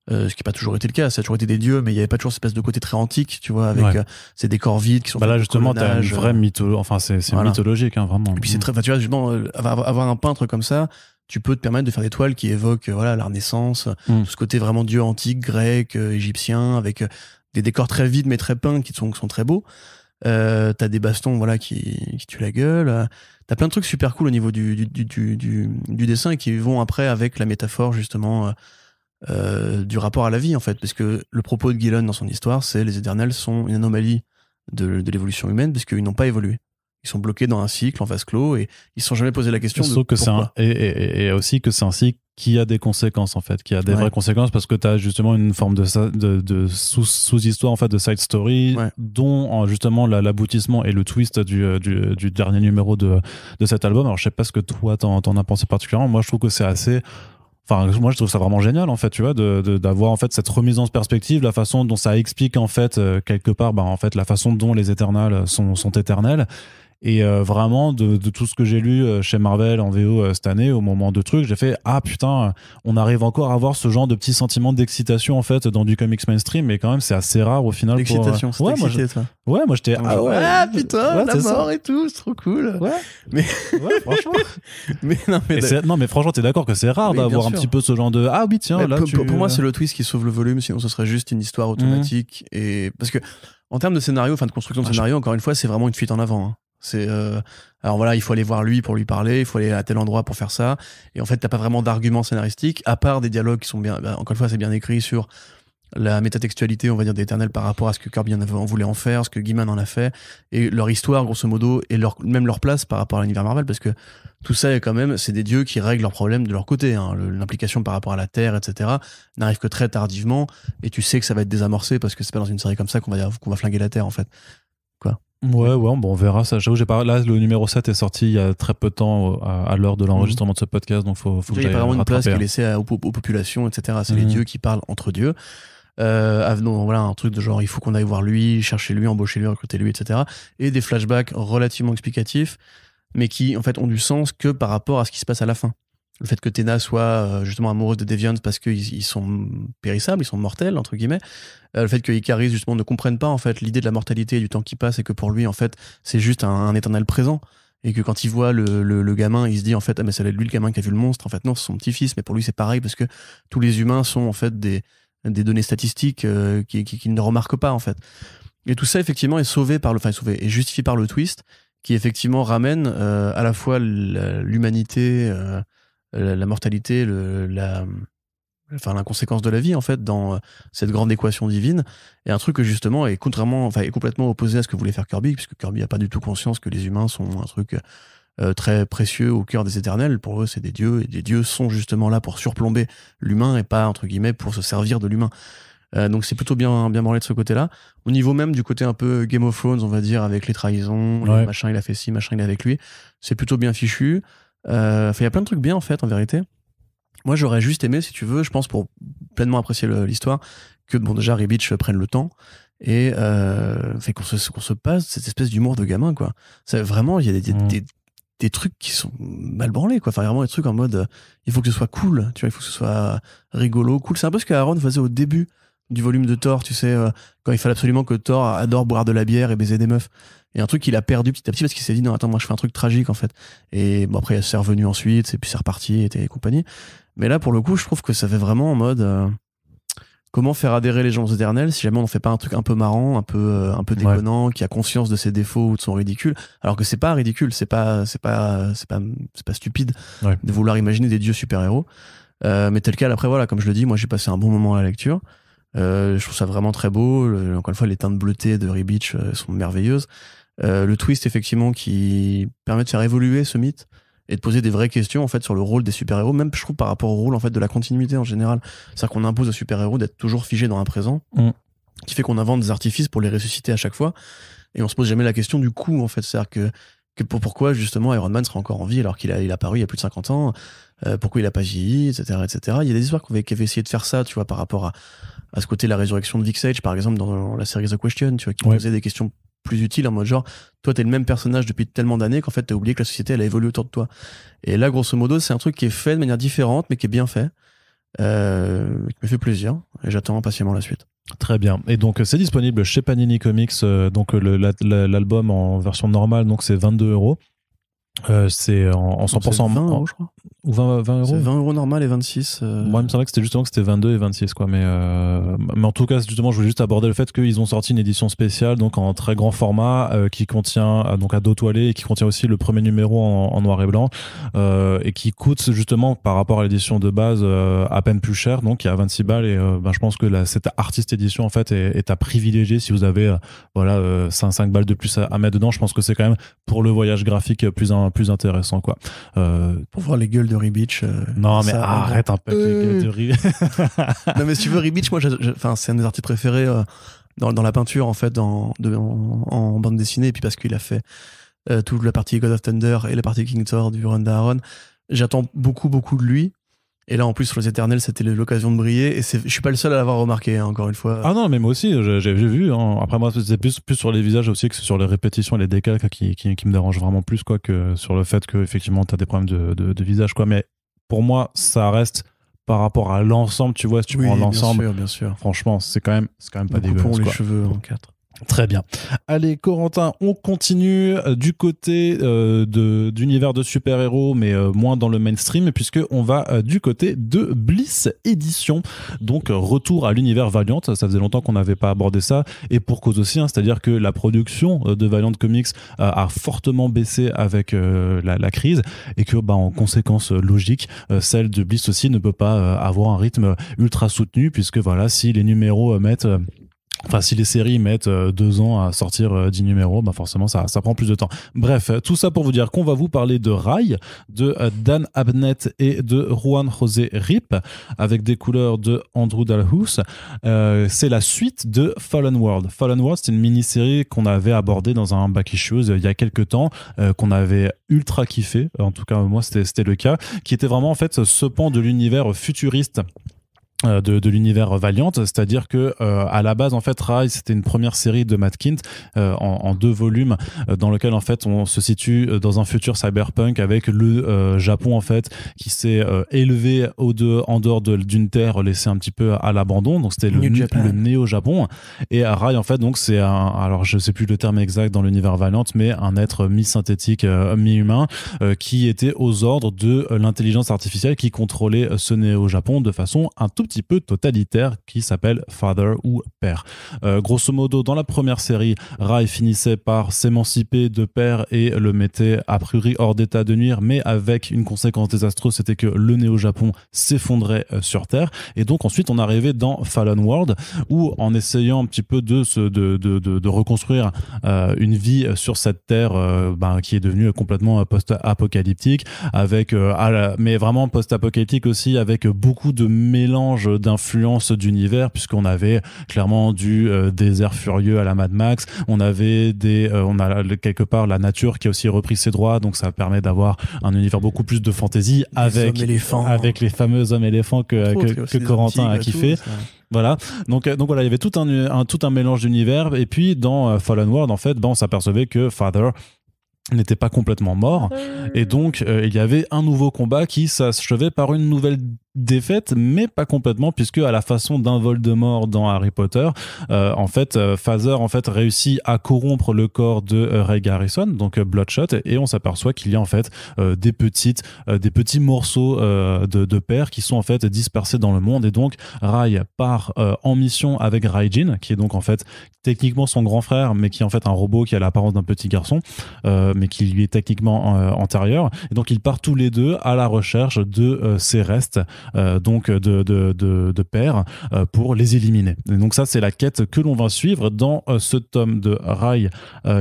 Ce qui n'a pas toujours été le cas, ça a toujours été des dieux, mais il n'y avait pas toujours cette espèce de côté très antique, tu vois, avec ces décors vides qui sont là justement t'as une vraie mythologie, enfin c'est voilà. Mythologique, hein, vraiment. Et puis c'est très, tu vois, justement, avoir un peintre comme ça, tu peux te permettre de faire des toiles qui évoquent voilà, la Renaissance, tout ce côté vraiment dieu antique, grec, égyptien, avec des décors très vides mais très peints qui sont très beaux. T'as des bastons voilà, qui tuent la gueule. T'as plein de trucs super cool au niveau du dessin et qui vont après avec la métaphore justement du rapport à la vie en fait, parce que le propos de Gillen dans son histoire, c'est les Éternels sont une anomalie de l'évolution humaine parce qu'ils n'ont pas évolué. Ils sont bloqués dans un cycle en vase clos et ils se sont jamais posé la question de pourquoi. Et aussi que c'est un cycle qui a des conséquences en fait, qui a des vraies conséquences parce que tu as justement une forme de sous-histoire en fait, de side story dont justement l'aboutissement et le twist du dernier numéro de cet album. Alors je sais pas ce que toi t'en as pensé particulièrement. Moi je trouve que c'est assez... Enfin, moi, je trouve ça vraiment génial, en fait, tu vois, d'avoir, en fait, cette remise en perspective, la façon dont ça explique, en fait, quelque part, en fait, la façon dont les Éternels sont éternels. Et vraiment, de tout ce que j'ai lu chez Marvel en VO cette année, au moment de trucs, j'ai fait ah putain, on arrive encore à avoir ce genre de petit sentiment d'excitation en fait dans du comics mainstream, mais quand même c'est assez rare au final. L'excitation, pour... ouais, excité, toi. Ouais, moi j'étais ah putain, ouais, la mort et tout, c'est trop cool. Ouais, mais ouais, franchement. non, mais franchement, t'es d'accord que c'est rare oui, d'avoir un petit peu ce genre de ah oui tiens là. Pour moi, c'est le twist qui sauve le volume, sinon ce serait juste une histoire automatique. Et parce que en termes de scénario, enfin de construction de scénario, encore une fois, c'est vraiment une fuite en avant. Hein. C'est alors voilà, il faut aller voir lui pour lui parler, il faut aller à tel endroit pour faire ça. Et en fait, t'as pas vraiment d'arguments scénaristiques, à part des dialogues qui sont bien. Encore une fois, c'est bien écrit sur la métatextualité, on va dire, d'Eternal par rapport à ce que Kirby en voulait en faire, ce que Gaiman en a fait, et leur histoire, grosso modo, et même leur place par rapport à l'univers Marvel, parce que tout ça, quand même, c'est des dieux qui règlent leurs problèmes de leur côté. Hein. L'implication par rapport à la Terre, etc., n'arrive que très tardivement, et tu sais que ça va être désamorcé, parce que c'est pas dans une série comme ça qu'on va flinguer la Terre, en fait. Quoi. Ouais, bon, on verra ça. J'avoue, là, le numéro 7 est sorti il y a très peu de temps à l'heure de l'enregistrement de ce podcast, donc faut que il y a pas vraiment une place qui est laissée aux populations, etc. C'est les dieux qui parlent entre dieux. Non, voilà, un truc de genre il faut qu'on aille voir lui, chercher lui, embaucher lui, recruter lui, etc. Et des flashbacks relativement explicatifs, mais qui en fait ont du sens que par rapport à ce qui se passe à la fin. Le fait que Tena soit justement amoureuse de Deviant parce qu'ils sont périssables, ils sont mortels entre guillemets. Le fait que Icaris justement ne comprenne pas en fait l'idée de la mortalité et du temps qui passe, et que pour lui en fait c'est juste un éternel présent. Et que quand il voit le gamin, il se dit en fait ah mais c'est lui le gamin qui a vu le monstre. En fait non, c'est son petit-fils, mais pour lui c'est pareil parce que tous les humains sont en fait des données statistiques qui ne remarquent pas en fait. Et tout ça effectivement est est justifié par le twist qui effectivement ramène à la fois l'humanité, la mortalité, l'inconséquence de la vie en fait dans cette grande équation divine, et un truc que justement est complètement opposé à ce que voulait faire Kirby, puisque Kirby a pas du tout conscience que les humains sont un truc très précieux au cœur des éternels. Pour eux c'est des dieux, et les dieux sont justement là pour surplomber l'humain et pas entre guillemets pour se servir de l'humain. Donc c'est plutôt bien branlé de ce côté-là. Au niveau même du côté un peu Game of Thrones, on va dire, avec les trahisons, les machin il a fait ci, machin il est avec lui, c'est plutôt bien fichu. Il y a plein de trucs bien en fait en vérité. Moi j'aurais juste aimé, si tu veux, je pense pour pleinement apprécier l'histoire, que bon déjà Ribic prenne le temps et qu'on se passe cette espèce d'humour de gamin quoi. C'est vraiment il y a des trucs qui sont mal branlés quoi. Enfin vraiment des trucs en mode il faut que ce soit cool, tu vois, il faut que ce soit rigolo, cool. C'est un peu ce qu'Aaron faisait au début du volume de Thor, tu sais, quand il fallait absolument que Thor adore boire de la bière et baiser des meufs. Et un truc qu'il a perdu petit à petit parce qu'il s'est dit non attends, moi je fais un truc tragique en fait. Et bon après c'est revenu ensuite, et puis c'est reparti et compagnie. Mais là pour le coup je trouve que ça fait vraiment en mode comment faire adhérer les gens aux éternels si jamais on en fait pas un truc un peu marrant, un peu déconnant, qui a conscience de ses défauts ou de son ridicule, alors que c'est pas ridicule, c'est pas stupide de vouloir imaginer des dieux super-héros. Mais tel quel, après voilà, comme je le dis, moi j'ai passé un bon moment à la lecture. Je trouve ça vraiment très beau. Encore une fois, les teintes bleutées de Ribic sont merveilleuses. Le twist effectivement qui permet de faire évoluer ce mythe et de poser des vraies questions en fait sur le rôle des super-héros, même je trouve par rapport au rôle en fait de la continuité en général. C'est-à-dire qu'on impose aux super-héros d'être toujours figés dans un présent, qui fait qu'on invente des artifices pour les ressusciter à chaque fois, et on se pose jamais la question du coût en fait. C'est-à-dire que pourquoi justement Iron Man serait encore en vie alors qu'il a apparu il y a plus de 50 ans, pourquoi il a pas vieilli, etc. Il y a des histoires qui avaient essayé de faire ça, tu vois, par rapport à ce côté, la résurrection de Vic Sage par exemple dans la série The Question, tu vois, qui posait des questions plus utiles en mode genre toi t'es le même personnage depuis tellement d'années qu'en fait t'as oublié que la société elle a évolué autour de toi. Et là grosso modo c'est un truc qui est fait de manière différente mais qui est bien fait, qui me fait plaisir, et j'attends impatiemment la suite. Très bien. Et donc c'est disponible chez Panini Comics, donc l'album en version normale, donc c'est 22€. C'est en 100% 20 euros, je crois. Ou 20 euros. C'est 20 euros normal et 26. Moi, il me semblait que c'était 22 et 26, quoi. Mais en tout cas, justement, je voulais juste aborder le fait qu'ils ont sorti une édition spéciale, donc en très grand format, qui contient donc à dos toilé, et qui contient aussi le premier numéro en noir et blanc, et qui coûte justement par rapport à l'édition de base à peine plus cher, donc il y a 26 balles. Et je pense que cette artiste édition en fait est à privilégier si vous avez 5 balles de plus à mettre dedans. Je pense que c'est quand même pour le voyage graphique plus intéressant, quoi. Pour voir les gueules de Ribic. Non mais arrête un peu avec les gueules de Ribic. Non mais si tu veux, Ribic, moi c'est un des artistes préférés dans la peinture en fait, en bande dessinée, et puis parce qu'il a fait toute la partie God of Thunder et la partie King Thor du run d'Aaron. J'attends beaucoup de lui. Et là, en plus, sur les Éternels, c'était l'occasion de briller. Et je suis pas le seul à l'avoir remarqué, hein, encore une fois. Ah non, mais moi aussi, j'ai vu. Hein. Après, moi, c'est plus sur les visages aussi que sur les répétitions et les décalques qui me dérangent vraiment plus, quoi, que sur le fait que, effectivement, t'as des problèmes de visage, quoi. Mais pour moi, ça reste par rapport à l'ensemble, tu vois, si tu prends l'ensemble. Bien sûr. Franchement, c'est quand même pas dégueulasse. Coupons les quoi. cheveux en 4. Très bien. Allez, Corentin, on continue du côté d'univers de super-héros, mais moins dans le mainstream, puisque on va du côté de Bliss Edition. Donc, retour à l'univers Valiant. Ça faisait longtemps qu'on n'avait pas abordé ça, et pour cause aussi, hein, c'est-à-dire que la production de Valiant Comics a fortement baissé avec la crise, et que, en conséquence logique, celle de Bliss aussi ne peut pas avoir un rythme ultra soutenu, puisque voilà, si les numéros mettent... Enfin, si les séries mettent 2 ans à sortir 10 numéros, forcément, ça prend plus de temps. Bref, tout ça pour vous dire qu'on va vous parler de Rai, de Dan Abnett et de Juan José Rip, avec des couleurs de Andrew Dalhouse. C'est la suite de Fallen World. Fallen World, c'est une mini-série qu'on avait abordée dans un Back Issues il y a quelques temps, qu'on avait ultra kiffé. En tout cas, moi, c'était le cas, qui était vraiment, en fait, ce pan de l'univers futuriste de l'univers Valiant, c'est-à-dire que à la base en fait Rai c'était une première série de Matt Kindt en 2 volumes dans lequel en fait on se situe dans un futur cyberpunk avec le Japon en fait qui s'est élevé en dehors d'une terre laissée un petit peu à l'abandon, donc c'était le néo-Japon, et Rai en fait donc c'est alors je sais plus le terme exact dans l'univers Valiant, mais un être mi-synthétique mi-humain qui était aux ordres de l'intelligence artificielle qui contrôlait ce néo-Japon de façon un tout petit peu totalitaire, qui s'appelle Father ou Père. Grosso modo, dans la première série, Rai finissait par s'émanciper de Père et le mettait a priori hors d'état de nuire, mais avec une conséquence désastreuse, c'était que le néo-Japon s'effondrait sur Terre. Et donc ensuite, on arrivait dans Fallen World, où en essayant un petit peu de reconstruire une vie sur cette Terre qui est devenue complètement post-apocalyptique, avec mais vraiment post-apocalyptique aussi, avec beaucoup de mélange d'influences d'univers, puisqu'on avait clairement du désert furieux à la Mad Max, on avait on a quelque part la nature qui a aussi repris ses droits, donc ça permet d'avoir un univers beaucoup plus de fantasy avec les fameux hommes éléphants que Corentin a kiffé. Voilà, donc voilà, il y avait tout un mélange d'univers, et puis dans Fallen World en fait, on s'apercevait que Father n'était pas complètement mort, et donc il y avait un nouveau combat qui s'achevait par une nouvelle défaite, mais pas complètement, puisque à la façon d'un Voldemort dans Harry Potter, en fait Father en fait réussit à corrompre le corps de Ray Garrison, donc Bloodshot, et on s'aperçoit qu'il y a en fait des petits morceaux de Père qui sont en fait dispersés dans le monde, et donc Ray part en mission avec Raijin, qui est donc en fait techniquement son grand frère, mais qui est en fait un robot qui a l'apparence d'un petit garçon, mais qui lui est techniquement antérieur, et donc ils partent tous les deux à la recherche de ces restes donc de Père pour les éliminer. Et donc ça, c'est la quête que l'on va suivre dans ce tome de Rai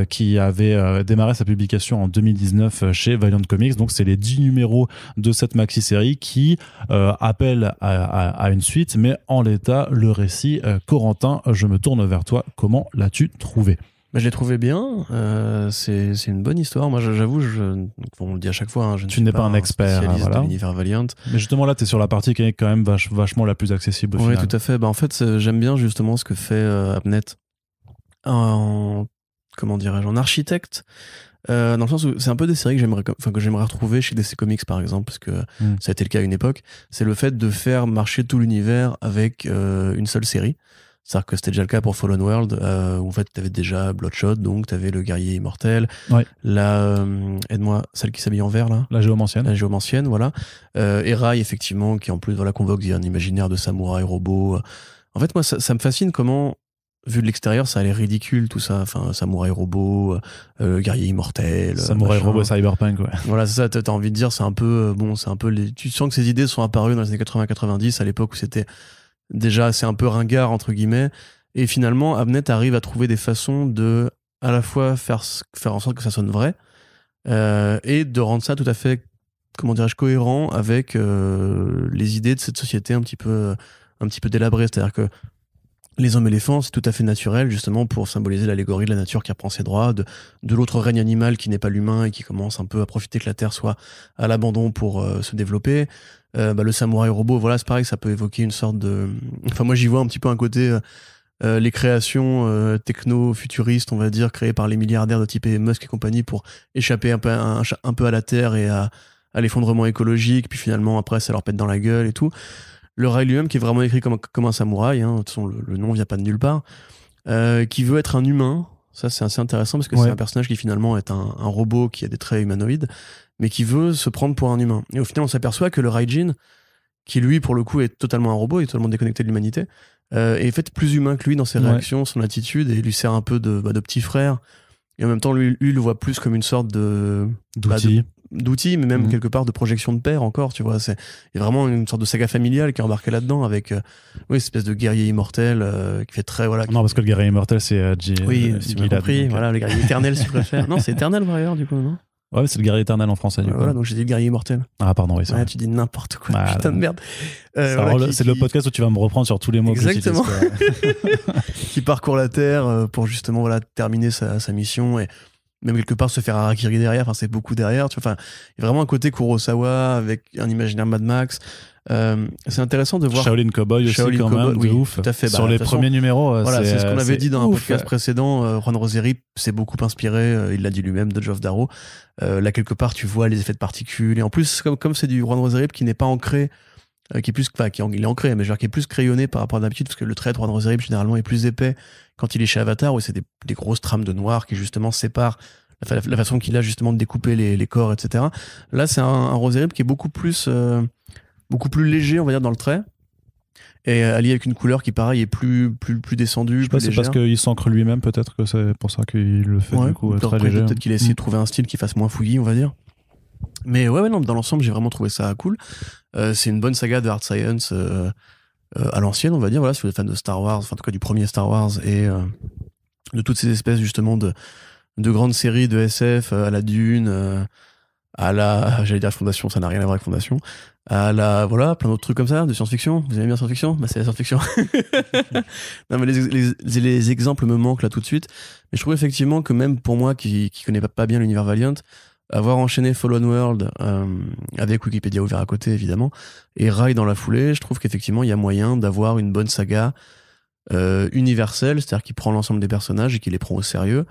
qui avait démarré sa publication en 2019 chez Valiant Comics. Donc c'est les 10 numéros de cette maxi-série qui appellent à une suite, mais en l'état, le récit, Corentin, je me tourne vers toi. Comment l'as-tu trouvé ? Je l'ai trouvé bien, c'est une bonne histoire. Moi, j'avoue, on le dit à chaque fois, je ne suis pas un expert spécialiste de l'univers Valiant. Mais justement, là, tu es sur la partie qui est quand même vachement la plus accessible au final. Oui, tout à fait. En fait, j'aime bien justement ce que fait Abnett en architecte. Dans le sens où c'est un peu des séries que j'aimerais retrouver chez DC Comics par exemple, parce que ça a été le cas à une époque. C'est le fait de faire marcher tout l'univers avec une seule série. C'est-à-dire que c'était déjà le cas pour Fallen World, où en fait t'avais déjà Bloodshot, donc t'avais le guerrier immortel, aide-moi, celle qui s'habille en vert là, la géomancienne, voilà, et Rai effectivement, qui en plus convoque un imaginaire de samouraï robot. En fait, moi ça me fascine comment, vu de l'extérieur, ça a l'air ridicule tout ça, enfin samouraï robot, guerrier immortel, samouraï robot cyberpunk, ouais. Voilà, c'est ça, t'as envie de dire, c'est un peu tu sens que ces idées sont apparues dans les années 80-90, à l'époque où c'était déjà c'est un peu ringard entre guillemets, et finalement Abnett arrive à trouver des façons de à la fois faire en sorte que ça sonne vrai, et de rendre ça tout à fait, comment dirais-je, cohérent avec les idées de cette société un petit peu délabrée. C'est-à-dire que les hommes éléphants, c'est tout à fait naturel, justement, pour symboliser l'allégorie de la nature qui reprend ses droits, de l'autre règne animal qui n'est pas l'humain et qui commence un peu à profiter que la Terre soit à l'abandon pour se développer. Le samouraï robot, voilà, c'est pareil, ça peut évoquer une sorte de... Enfin, moi, j'y vois un petit peu un côté... les créations techno-futuristes, on va dire, créées par les milliardaires de type Musk et compagnie pour échapper un peu à la Terre et à l'effondrement écologique, puis finalement, après, ça leur pète dans la gueule et tout. Le rail lui-même, qui est vraiment écrit comme un samouraï, hein, de toute façon, le nom vient pas de nulle part, qui veut être un humain. Ça, c'est assez intéressant parce que c'est un personnage qui finalement est un robot qui a des traits humanoïdes, mais qui veut se prendre pour un humain. Et au final, on s'aperçoit que le Raijin, qui lui, pour le coup, est totalement un robot, est totalement déconnecté de l'humanité, est fait plus humain que lui dans ses réactions, son attitude, et lui sert un peu de petit frère. Et en même temps, lui, il le voit plus comme une sorte d'outil, mais même quelque part de projection de père encore, tu vois. Il y a vraiment une sorte de saga familiale qui est embarquée là-dedans avec une espèce de guerrier immortel qui fait très... Voilà, non, parce que le guerrier immortel, c'est oui, si tu m'as compris. Voilà, le guerrier éternel, si tu préfères. Non, c'est Eternal Warrior, du coup, non? Ouais, c'est le guerrier éternel en français, du coup. Voilà, donc j'ai dit le guerrier immortel. Ah, pardon, oui, ça. Ouais, tu dis n'importe quoi, putain de merde. C'est le podcast où tu vas me reprendre sur tous les mots exactement. Que j'utilise. Qui parcourt la Terre pour justement terminer sa mission et même quelque part se faire harakiri derrière. Enfin, c'est beaucoup derrière. Tu vois, enfin, il y a vraiment un côté Kurosawa avec un imaginaire Mad Max. C'est intéressant de voir Shaolin Cowboy aussi quand même, de ouf. Tout à fait. Sur les premiers numéros, voilà, c'est ce qu'on avait dit dans un podcast précédent. Juan Roseri s'est beaucoup inspiré, il l'a dit lui-même, de Geoff Darrow. Là, quelque part, tu vois les effets de particules. Et en plus, comme c'est du Juan Roseri qui n'est pas ancré, qui est plus, il est ancré, mais genre qui est plus crayonné par rapport à d'habitude, parce que le trait de Juan Roseri généralement est plus épais quand il est chez Avatar, où c'est des grosses trames de noir qui justement séparent la façon qu'il a justement de découper les corps, etc. Là, c'est un Roseri qui est beaucoup plus léger, on va dire, dans le trait, et allié avec une couleur qui, pareil, est plus descendue. Je sais pas, c'est parce qu'il s'ancre lui-même, peut-être que c'est pour ça qu'il le fait du coup très léger. Peut-être qu'il a essayé de trouver un style qui fasse moins fouillis, on va dire. Mais ouais, non, dans l'ensemble, j'ai vraiment trouvé ça cool. C'est une bonne saga de hard science à l'ancienne, on va dire. Voilà, si vous êtes fan de Star Wars, enfin en tout cas du premier Star Wars et de toutes ces espèces justement de grandes séries de SF à la Dune, j'allais dire Fondation, ça n'a rien à voir avec Fondation, voilà, plein d'autres trucs comme ça, de science-fiction. Vous aimez bien science-fiction? Bah, c'est la science-fiction. Non, mais les exemples me manquent là tout de suite. Mais je trouve effectivement que même pour moi qui connais pas bien l'univers Valiant, avoir enchaîné Fallen World avec Wikipédia ouvert à côté évidemment et Rai dans la foulée, je trouve qu'effectivement il y a moyen d'avoir une bonne saga universelle, c'est-à-dire qui prend l'ensemble des personnages et qui les prend au sérieux.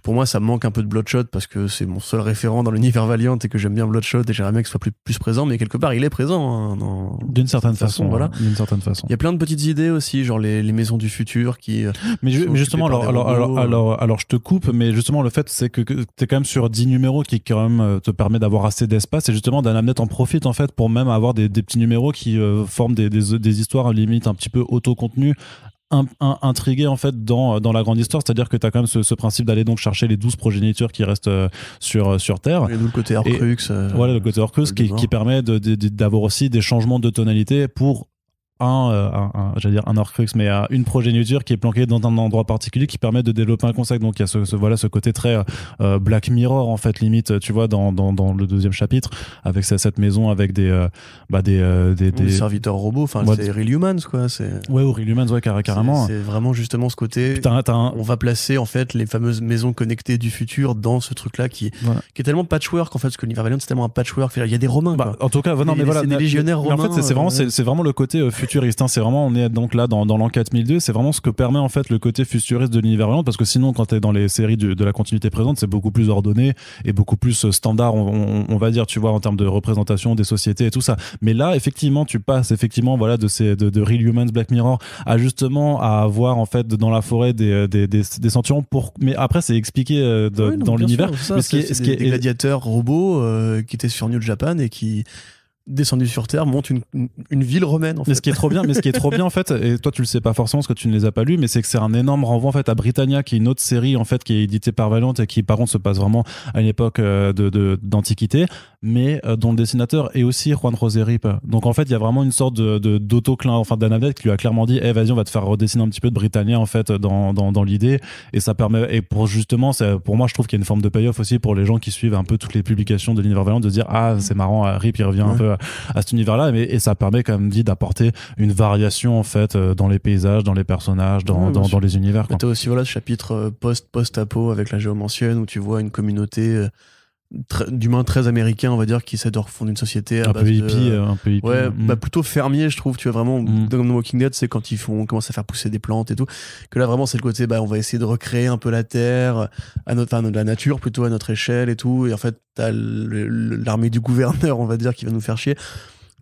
Pour moi, ça me manque un peu de Bloodshot parce que c'est mon seul référent dans l'univers Valiant et que j'aime bien Bloodshot et j'aimerais bien qu'il soit plus présent, mais quelque part, il est présent. Hein, d'une certaine façon, voilà. D'une certaine façon. Il y a plein de petites idées aussi, genre les maisons du futur qui. Mais justement, alors, je te coupe, mais justement, le fait, c'est que t'es quand même sur 10 numéros qui, quand même, te permet d'avoir assez d'espace et justement, Danamnet en profite, en fait, pour même avoir des petits numéros qui forment des histoires limite un petit peu auto-contenues. Intrigué en fait dans la grande histoire, c'est-à-dire que tu as quand même ce principe d'aller donc chercher les 12 progénitures qui restent sur Terre. Et le côté Horcrux. Voilà, le côté Horcrux qui permet d'avoir aussi des changements de tonalité pour j'allais dire un Horcrux, mais une progéniture qui est planquée dans un endroit particulier qui permet de développer un concept. Donc il y a ce côté très Black Mirror en fait, limite, tu vois, dans le deuxième chapitre, avec cette maison avec des serviteurs robots, enfin c'est Real Humans quoi. Ouais, ou Real Humans, ouais, carrément. C'est vraiment justement ce côté. On va placer en fait les fameuses maisons connectées du futur dans ce truc-là qui est tellement patchwork en fait, parce que l'univers Valiant c'est tellement un patchwork. Il y a des Romains. En tout cas, non, mais voilà, des légionnaires romains. En fait, c'est vraiment le côté futuriste. C'est vraiment, on est donc là dans l'an 4002, c'est vraiment ce que permet en fait le côté futuriste de l'univers Valiant, parce que sinon quand t'es dans les séries de la continuité présente, c'est beaucoup plus ordonné et beaucoup plus standard, on va dire, tu vois, en termes de représentation des sociétés et tout ça. Mais là, effectivement, tu passes voilà de Real Humans, Black Mirror à justement à avoir en fait dans la forêt des centurions mais après c'est expliqué dans l'univers. Mais ce qui est des gladiateurs robots qui étaient sur New Japan et qui descendu sur Terre monte une ville romaine en fait. Mais ce qui est trop bien en fait, et toi tu le sais pas forcément parce que tu ne les as pas lus, mais c'est que c'est un énorme renvoi en fait à Britannia, qui est une autre série en fait qui est éditée par Valiant et qui par contre se passe vraiment à une époque d'antiquité, mais dont le dessinateur est aussi Juan Roseri. Donc en fait il y a vraiment une sorte d'autoclin, enfin d'Anavette qui lui a clairement dit vas-y, on va te faire redessiner un petit peu de Britannia en fait dans l'idée, et ça permet, et pour justement pour moi je trouve qu'il y a une forme de payoff aussi pour les gens qui suivent un peu toutes les publications de l'univers Valiant, de dire c'est marrant, Rip il revient un peu à cet univers-là, et ça permet quand même d'apporter une variation en fait dans les paysages, dans les personnages, dans les univers. T'as aussi voilà ce chapitre post-apo avec la géomancienne où tu vois une communauté d'humains très américains, on va dire, qui essaient de refondre une société à un peu hippie, un peu hippie. Ouais, bah plutôt fermier, je trouve. Tu vois vraiment dans The Walking Dead, c'est quand commencent à faire pousser des plantes et tout. Que là vraiment c'est le côté, on va essayer de recréer un peu la terre la nature plutôt à notre échelle et tout. Et en fait, t'as l'armée du gouverneur, on va dire, qui va nous faire chier.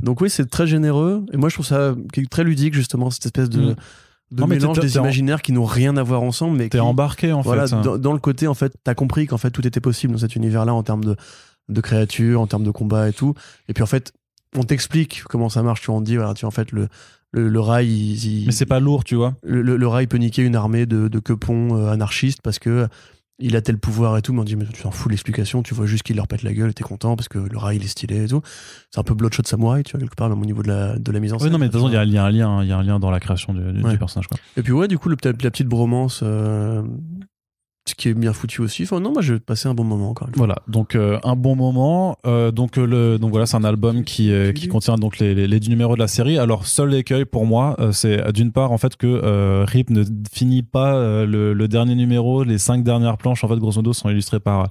Donc oui, c'est très généreux. Et moi, je trouve ça très ludique justement, cette espèce de mélange des imaginaires qui n'ont rien à voir ensemble, mais t'es embarqué en fait. Dans le côté, en fait, t'as compris qu'en fait tout était possible dans cet univers-là en termes de créatures, en termes de combat et tout. Et puis en fait, on t'explique comment ça marche. Tu en dis, voilà, en fait, le rail, mais c'est pas lourd, tu vois. Le rail peut niquer une armée de quepons anarchistes parce que il a tel pouvoir et tout, mais on dit, mais tu t'en fous de l'explication, tu vois juste qu'il leur pète la gueule et t'es content parce que le rail il est stylé et tout. C'est un peu Bloodshot Samurai, tu vois, quelque part, même au niveau de la mise en scène. Oui, non, mais de toute façon, il y a un lien dans la création du personnage, quoi. Et puis, ouais, du coup, la petite bromance, ce qui est bien foutu aussi. Enfin, non, moi, j'ai passé un bon moment, quand même. Voilà, donc un bon moment. Donc voilà, c'est un album qui contient donc les 10 numéros de la série. Alors, seul l'écueil pour moi, c'est d'une part, en fait, que Rip ne finit pas le dernier numéro. Les 5 dernières planches, en fait, grosso modo, sont illustrées par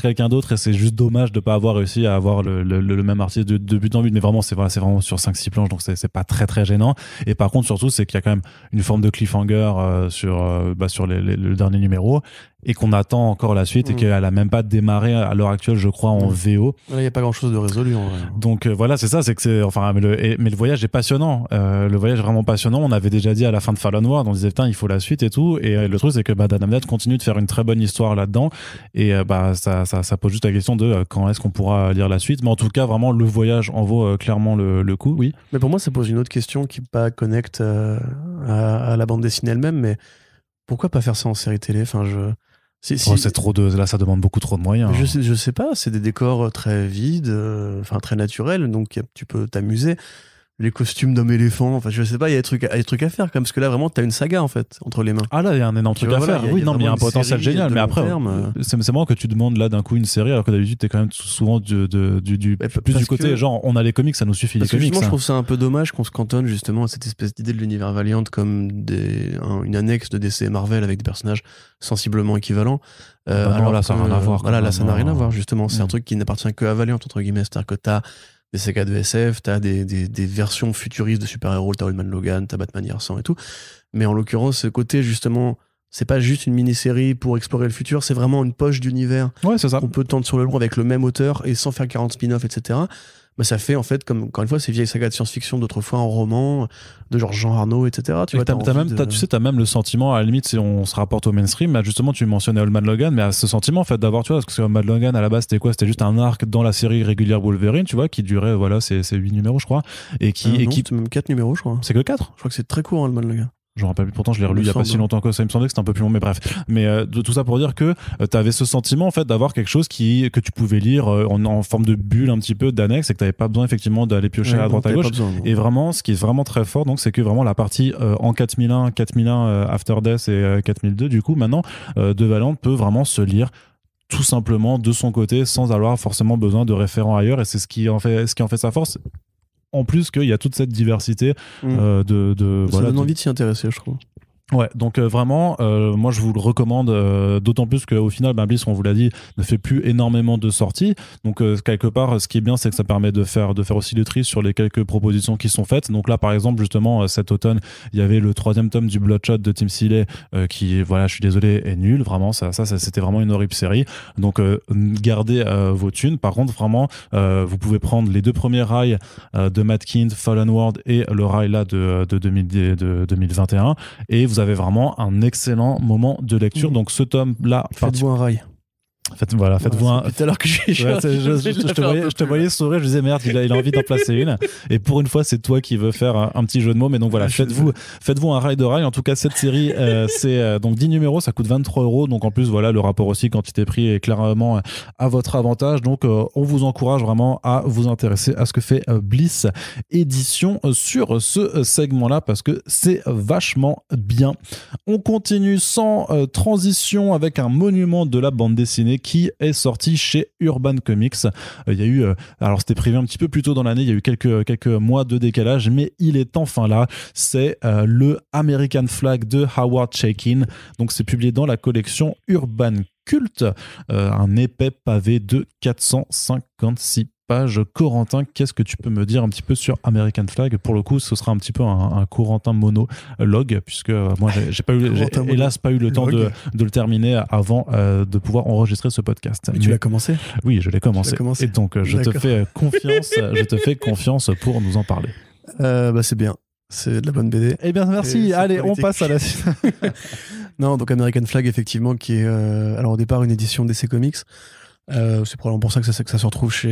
quelqu'un d'autre, et c'est juste dommage de pas avoir réussi à avoir le même artiste de but en but, mais vraiment c'est vraiment sur 5-6 planches, donc c'est pas très très gênant. Et par contre, surtout, c'est qu'il y a quand même une forme de cliffhanger sur le dernier numéro, et qu'on attend encore la suite, et qu'elle a même pas démarré à l'heure actuelle, je crois, en VO. Il n'y a pas grand chose de résolu en vrai. Donc voilà, c'est ça, c'est que c'est enfin, mais le voyage est passionnant. Le voyage est vraiment passionnant. On avait déjà dit à la fin de Fallen World, on disait putain, il faut la suite et tout, et le truc c'est que Dan Abnett continue de faire une très bonne histoire là-dedans, et ça pose juste la question de quand est-ce qu'on pourra lire la suite. Mais en tout cas, vraiment, le voyage en vaut clairement le coup, oui. Mais pour moi, ça pose une autre question qui pas connecte à la bande dessinée elle-même, mais pourquoi pas faire ça en série télé? Enfin, c'est trop là, ça demande beaucoup trop de moyens. Je sais pas, c'est des décors très vides, très naturels, donc tu peux t'amuser. Les costumes d'hommes éléphants, enfin je sais pas, il y a des trucs à faire quand même, parce que là vraiment t'as une saga en fait entre les mains. Ah là il y a un énorme truc à faire. Oui, non, mais il y a un potentiel génial, mais après c'est marrant que tu demandes là d'un coup une série, alors que d'habitude t'es quand même souvent plus du côté genre on a les comics, ça nous suffit les comics. Je trouve ça un peu dommage qu'on se cantonne justement à cette espèce d'idée de l'univers Valiant comme une annexe de DC et Marvel avec des personnages sensiblement équivalents. Alors là ça n'a rien à voir. Voilà, là ça n'a rien à voir justement, c'est un truc qui n'appartient que à Valiant entre guillemets, c'est-à-dire que t'as des sagas de SF, t'as des versions futuristes de super-héros, t'as Old Man Logan, t'as Batman Year 100 et tout. Mais en l'occurrence, ce côté, justement, c'est pas juste une mini-série pour explorer le futur, c'est vraiment une poche d'univers. Ouais, c'est ça. On peut tendre sur le long avec le même auteur et sans faire 40 spin-offs, etc. Bah, ça fait, en fait, comme, encore une fois, ces vieilles sagas de science-fiction d'autrefois en roman, de genre Jean Arnaud, etc. Tu vois, t'as même le sentiment, à la limite, si on se rapporte au mainstream, bah justement, tu mentionnais Old Man Logan, mais à ce sentiment, en fait, d'avoir, tu vois, parce que Old Man Logan, à la base, c'était quoi? C'était juste un arc dans la série régulière Wolverine, tu vois, qui durait, voilà, c'est 8 numéros, je crois. Et qui. C'est même 4 numéros, je crois. C'est que 4? Je crois que c'est très court, Old Man Logan. Je me rappelle plus, pourtant je l'ai relu il y a pas si longtemps que ça, il me semblait que c'était un peu plus long, mais bref. Mais de tout ça pour dire que tu avais ce sentiment en fait d'avoir quelque chose que tu pouvais lire en forme de bulle un petit peu d'annexe, et que tu n'avais pas besoin effectivement d'aller piocher à droite à gauche. Et vraiment, ce qui est vraiment très fort, donc c'est que vraiment la partie en 4001 After Death et 4002 du coup maintenant de Valiant peut vraiment se lire tout simplement de son côté sans avoir forcément besoin de référents ailleurs, et c'est ce qui en fait sa force. En plus qu'il y a toute cette diversité ça donne envie de s'y intéresser, je trouve. Ouais, donc vraiment, moi je vous le recommande, d'autant plus qu'au final, Bliss, on vous l'a dit, ne fait plus énormément de sorties. Donc quelque part, ce qui est bien, c'est que ça permet de faire aussi le tri sur les quelques propositions qui sont faites. Donc là, par exemple, justement, cet automne, il y avait le 3e tome du Bloodshot de Tim Seeley, qui, voilà, je suis désolé, est nul. Vraiment, ça c'était vraiment une horrible série. Donc gardez vos thunes. Par contre, vraiment, vous pouvez prendre les 2 premiers rails de Matt Kindt, Fallen World, et le rail là de 2021, et vous avez vraiment un excellent moment de lecture. Donc ce tome là, faites-vous un rail. Faites-vous un. Tout à l'heure que je te voyais sourire, je disais merde, il a envie d'en placer une. Et pour une fois, c'est toi qui veux faire un petit jeu de mots. Mais donc voilà, faites-vous un rail de rail. En tout cas, cette série, c'est donc 10 numéros, ça coûte 23 €. Donc en plus, voilà, le rapport aussi quantité-prix est clairement à votre avantage. Donc on vous encourage vraiment à vous intéresser à ce que fait Bliss Édition sur ce segment-là, parce que c'est vachement bien. On continue sans transition avec un monument de la bande dessinée qui est sorti chez Urban Comics. Il y a eu, alors c'était prévu un petit peu plus tôt dans l'année, il y a eu quelques mois de décalage, mais il est enfin là. C'est le American Flag de Howard Chaykin. Donc c'est publié dans la collection Urban Cult, un épais pavé de 456 pages. Corentin, qu'est-ce que tu peux me dire un petit peu sur American Flag? Pour le coup, ce sera un petit peu un Corentin monologue, puisque moi, j'ai hélas pas eu le temps de le terminer avant de pouvoir enregistrer ce podcast. Mais tu l'as commencé? Oui, je l'ai commencé. Et donc, je te fais confiance pour nous en parler. C'est bien. C'est de la bonne BD. Eh bien, merci. Allez, politique. On passe à la suite. Non, donc American Flag, effectivement, qui est alors au départ une édition DC Comics. C'est probablement pour ça que ça se retrouve chez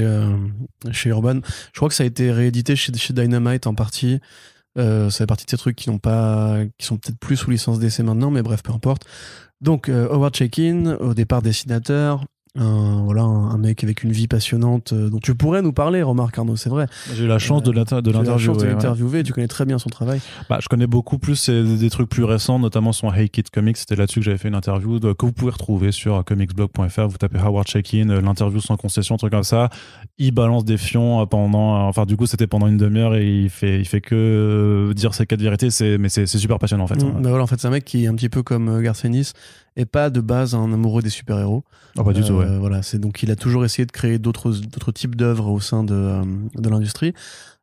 Urban. Je crois que ça a été réédité chez Dynamite en partie. Ça fait partie de ces trucs qui sont peut-être plus sous licence DC maintenant, mais bref, peu importe. Donc Howard Chaykin, au départ dessinateur, un mec avec une vie passionnante dont tu pourrais nous parler, remarque Arnaud, c'est vrai. J'ai eu la chance de l'interviewer, tu connais très bien son travail. Je connais beaucoup plus des trucs plus récents, notamment son Hey Kid Comics, c'était là-dessus que j'avais fait une interview que vous pouvez retrouver sur comicsblog.fr, vous tapez Howard Chaykin, l'interview sans concession, truc comme ça. Il balance des fions du coup c'était pendant une demi-heure et il fait que dire ses 4 vérités, mais c'est super passionnant en fait. En fait c'est un mec qui est un petit peu comme Garth Ennis, et pas de base un amoureux des super-héros. Pas du tout, ouais. Voilà, c'est donc il a toujours essayé de créer d'autres types d'œuvres au sein de l'industrie.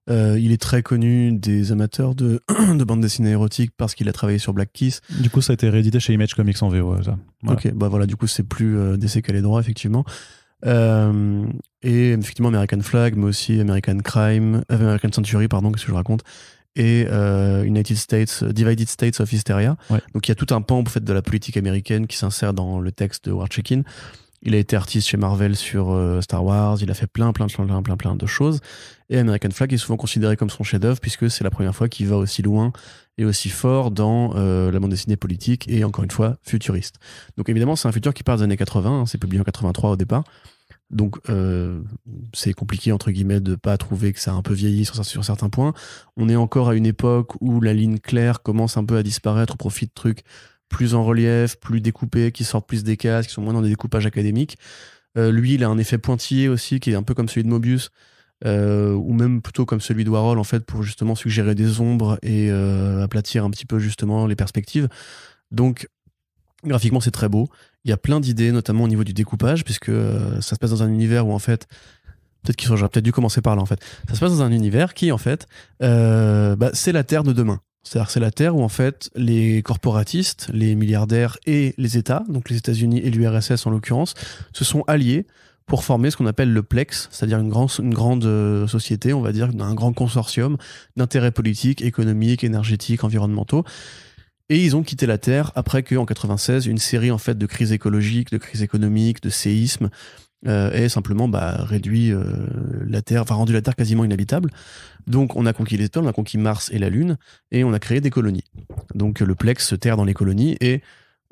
Il est très connu des amateurs de bandes dessinées érotiques parce qu'il a travaillé sur Black Kiss. Du coup, ça a été réédité chez Image Comics en VO. Ça. Voilà. Ok, du coup, c'est plus DC qu'à les droits, effectivement. Et effectivement, American Flag, mais aussi American Century, pardon, qu'est-ce que je raconte, et Divided States of Hysteria. Ouais. Donc il y a tout un pan en fait, de la politique américaine qui s'insère dans le texte de Howard Chaykin. Il a été artiste chez Marvel sur Star Wars, il a fait plein de choses. Et American Flag est souvent considéré comme son chef-d'œuvre puisque c'est la première fois qu'il va aussi loin et aussi fort dans la bande dessinée politique et encore une fois futuriste. Donc évidemment c'est un futur qui part des années 80, c'est publié en 83 au départ. Donc c'est compliqué entre guillemets de pas trouver que ça a un peu vieilli sur certains points. On est encore à une époque où la ligne claire commence un peu à disparaître au profit de trucs plus en relief, plus découpés, qui sortent plus des cases, qui sont moins dans des découpages académiques. Lui, il a un effet pointillé aussi, qui est un peu comme celui de Mobius, ou même plutôt comme celui de Warhol, en fait, pour justement suggérer des ombres et aplatir un petit peu justement les perspectives. Donc, graphiquement, c'est très beau. Il y a plein d'idées, notamment au niveau du découpage, puisque ça se passe dans un univers où, en fait, j'aurais peut-être dû commencer par là, en fait. Ça se passe dans un univers qui, en fait, c'est la Terre de demain. C'est-à-dire c'est la Terre où en fait les corporatistes, les milliardaires et les États, donc les États-Unis et l'URSS en l'occurrence, se sont alliés pour former ce qu'on appelle le Plex, c'est-à-dire une grande société, on va dire, un grand consortium d'intérêts politiques, économiques, énergétiques, environnementaux. Et ils ont quitté la Terre après qu'en 96, une série en fait de crises écologiques, de crises économiques, de séismes ait simplement réduit la Terre, rendu la Terre quasiment inhabitable. Donc on a conquis les étoiles, on a conquis Mars et la Lune, et on a créé des colonies. Donc le Plex se terre dans les colonies, et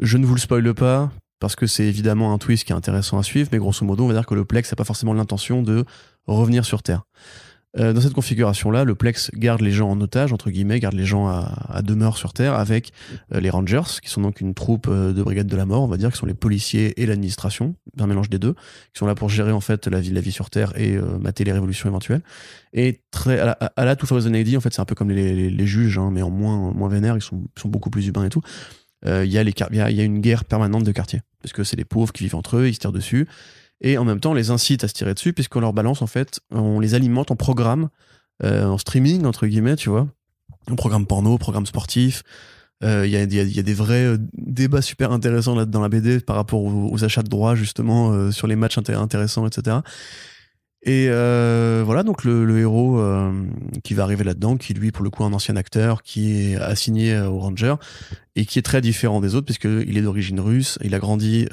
je ne vous le spoile pas, parce que c'est évidemment un twist qui est intéressant à suivre, mais grosso modo, on va dire que le Plex n'a pas forcément l'intention de revenir sur Terre. Dans cette configuration-là, le Plex garde les gens en otage, entre guillemets, garde les gens à demeure sur Terre, avec les Rangers, qui sont donc une troupe de brigade de la mort, on va dire, qui sont les policiers et l'administration, un mélange des deux, qui sont là pour gérer en fait la vie sur Terre et mater les révolutions éventuelles. Et à la Two Thousand AD, en fait, c'est un peu comme les juges, hein, mais en moins vénères, ils sont beaucoup plus humains et tout. Il y a une guerre permanente de quartier, parce que c'est les pauvres qui vivent entre eux, ils se tirent dessus. Et en même temps, on les incite à se tirer dessus, puisqu'on leur balance, en fait, on les alimente en programme, en streaming, entre guillemets, tu vois. En programme porno, programme sportif. Il y a des vrais débats super intéressants là dans la BD par rapport aux achats de droits, justement, sur les matchs intéressants, etc. Et voilà, donc le héros qui va arriver là-dedans, qui lui, pour le coup, un ancien acteur, qui est assigné aux Rangers, et qui est très différent des autres, puisqu'il est d'origine russe, il a grandi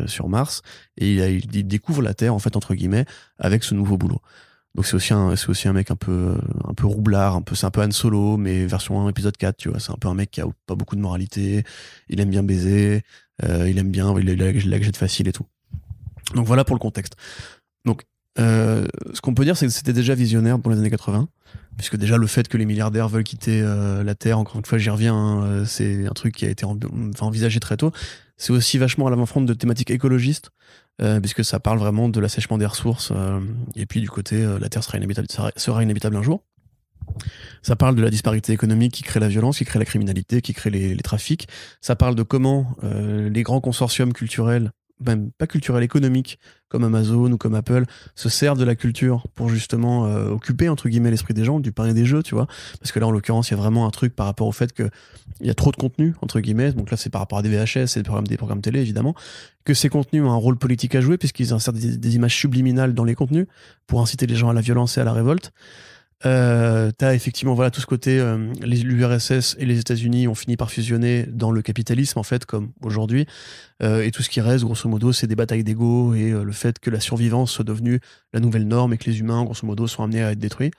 sur Mars, et il découvre la Terre, en fait, entre guillemets, avec ce nouveau boulot. Donc c'est aussi un mec un peu roublard, c'est un peu Han Solo, mais version 1, épisode 4, tu vois. C'est un peu un mec qui a pas beaucoup de moralité, il aime bien baiser, il a la gâchette facile et tout. Donc voilà pour le contexte. Donc ce qu'on peut dire, c'est que c'était déjà visionnaire pour les années 80, puisque déjà le fait que les milliardaires veulent quitter la Terre, encore une fois j'y reviens, c'est un truc qui a été envisagé très tôt. C'est aussi vachement à l'avant-front de thématiques écologistes, puisque ça parle vraiment de l'assèchement des ressources, et puis du côté la Terre sera inévitable un jour. Ça parle de la disparité économique qui crée la violence, qui crée la criminalité, qui crée les trafics. Ça parle de comment les grands consortiums culturels, même pas culturels, économiques, comme Amazon ou comme Apple, se servent de la culture pour justement occuper, entre guillemets, l'esprit des gens, du pain et des jeux, tu vois. Parce que là, en l'occurrence, il y a vraiment un truc par rapport au fait qu'il y a trop de contenu, entre guillemets. Donc là, c'est par rapport à des VHS, c'est des programmes télé, évidemment. Que ces contenus ont un rôle politique à jouer, puisqu'ils insèrent des images subliminales dans les contenus pour inciter les gens à la violence et à la révolte. T'as effectivement voilà tout ce côté l'URSS et les États-Unis ont fini par fusionner dans le capitalisme en fait comme aujourd'hui, et tout ce qui reste grosso modo c'est des batailles d'ego et le fait que la survivance soit devenue la nouvelle norme et que les humains grosso modo sont amenés à être détruits.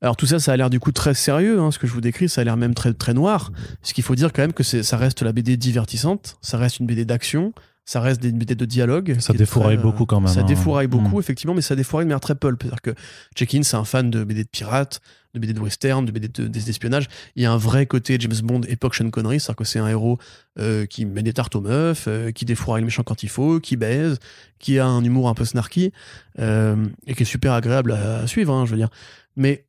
Alors tout ça a l'air du coup très sérieux, hein, ce que je vous décris, ça a l'air même très très noir. Ce qu'il faut dire quand même que ça reste la BD divertissante, ça reste une BD d'action, ça reste des BD de dialogue. Ça défouraille beaucoup quand même. Ça défouraille beaucoup, effectivement, mais ça défouraille de manière très pulp. C'est-à-dire que Check-in, c'est un fan de BD de pirates, de BD de western, de BD d'espionnage. Il y a un vrai côté James Bond époque Sean Connery, c'est-à-dire que c'est un héros qui met des tartes aux meufs, qui défouraille le méchant quand il faut, qui baise, qui a un humour un peu snarky, et qui est super agréable à suivre, hein, je veux dire. Mais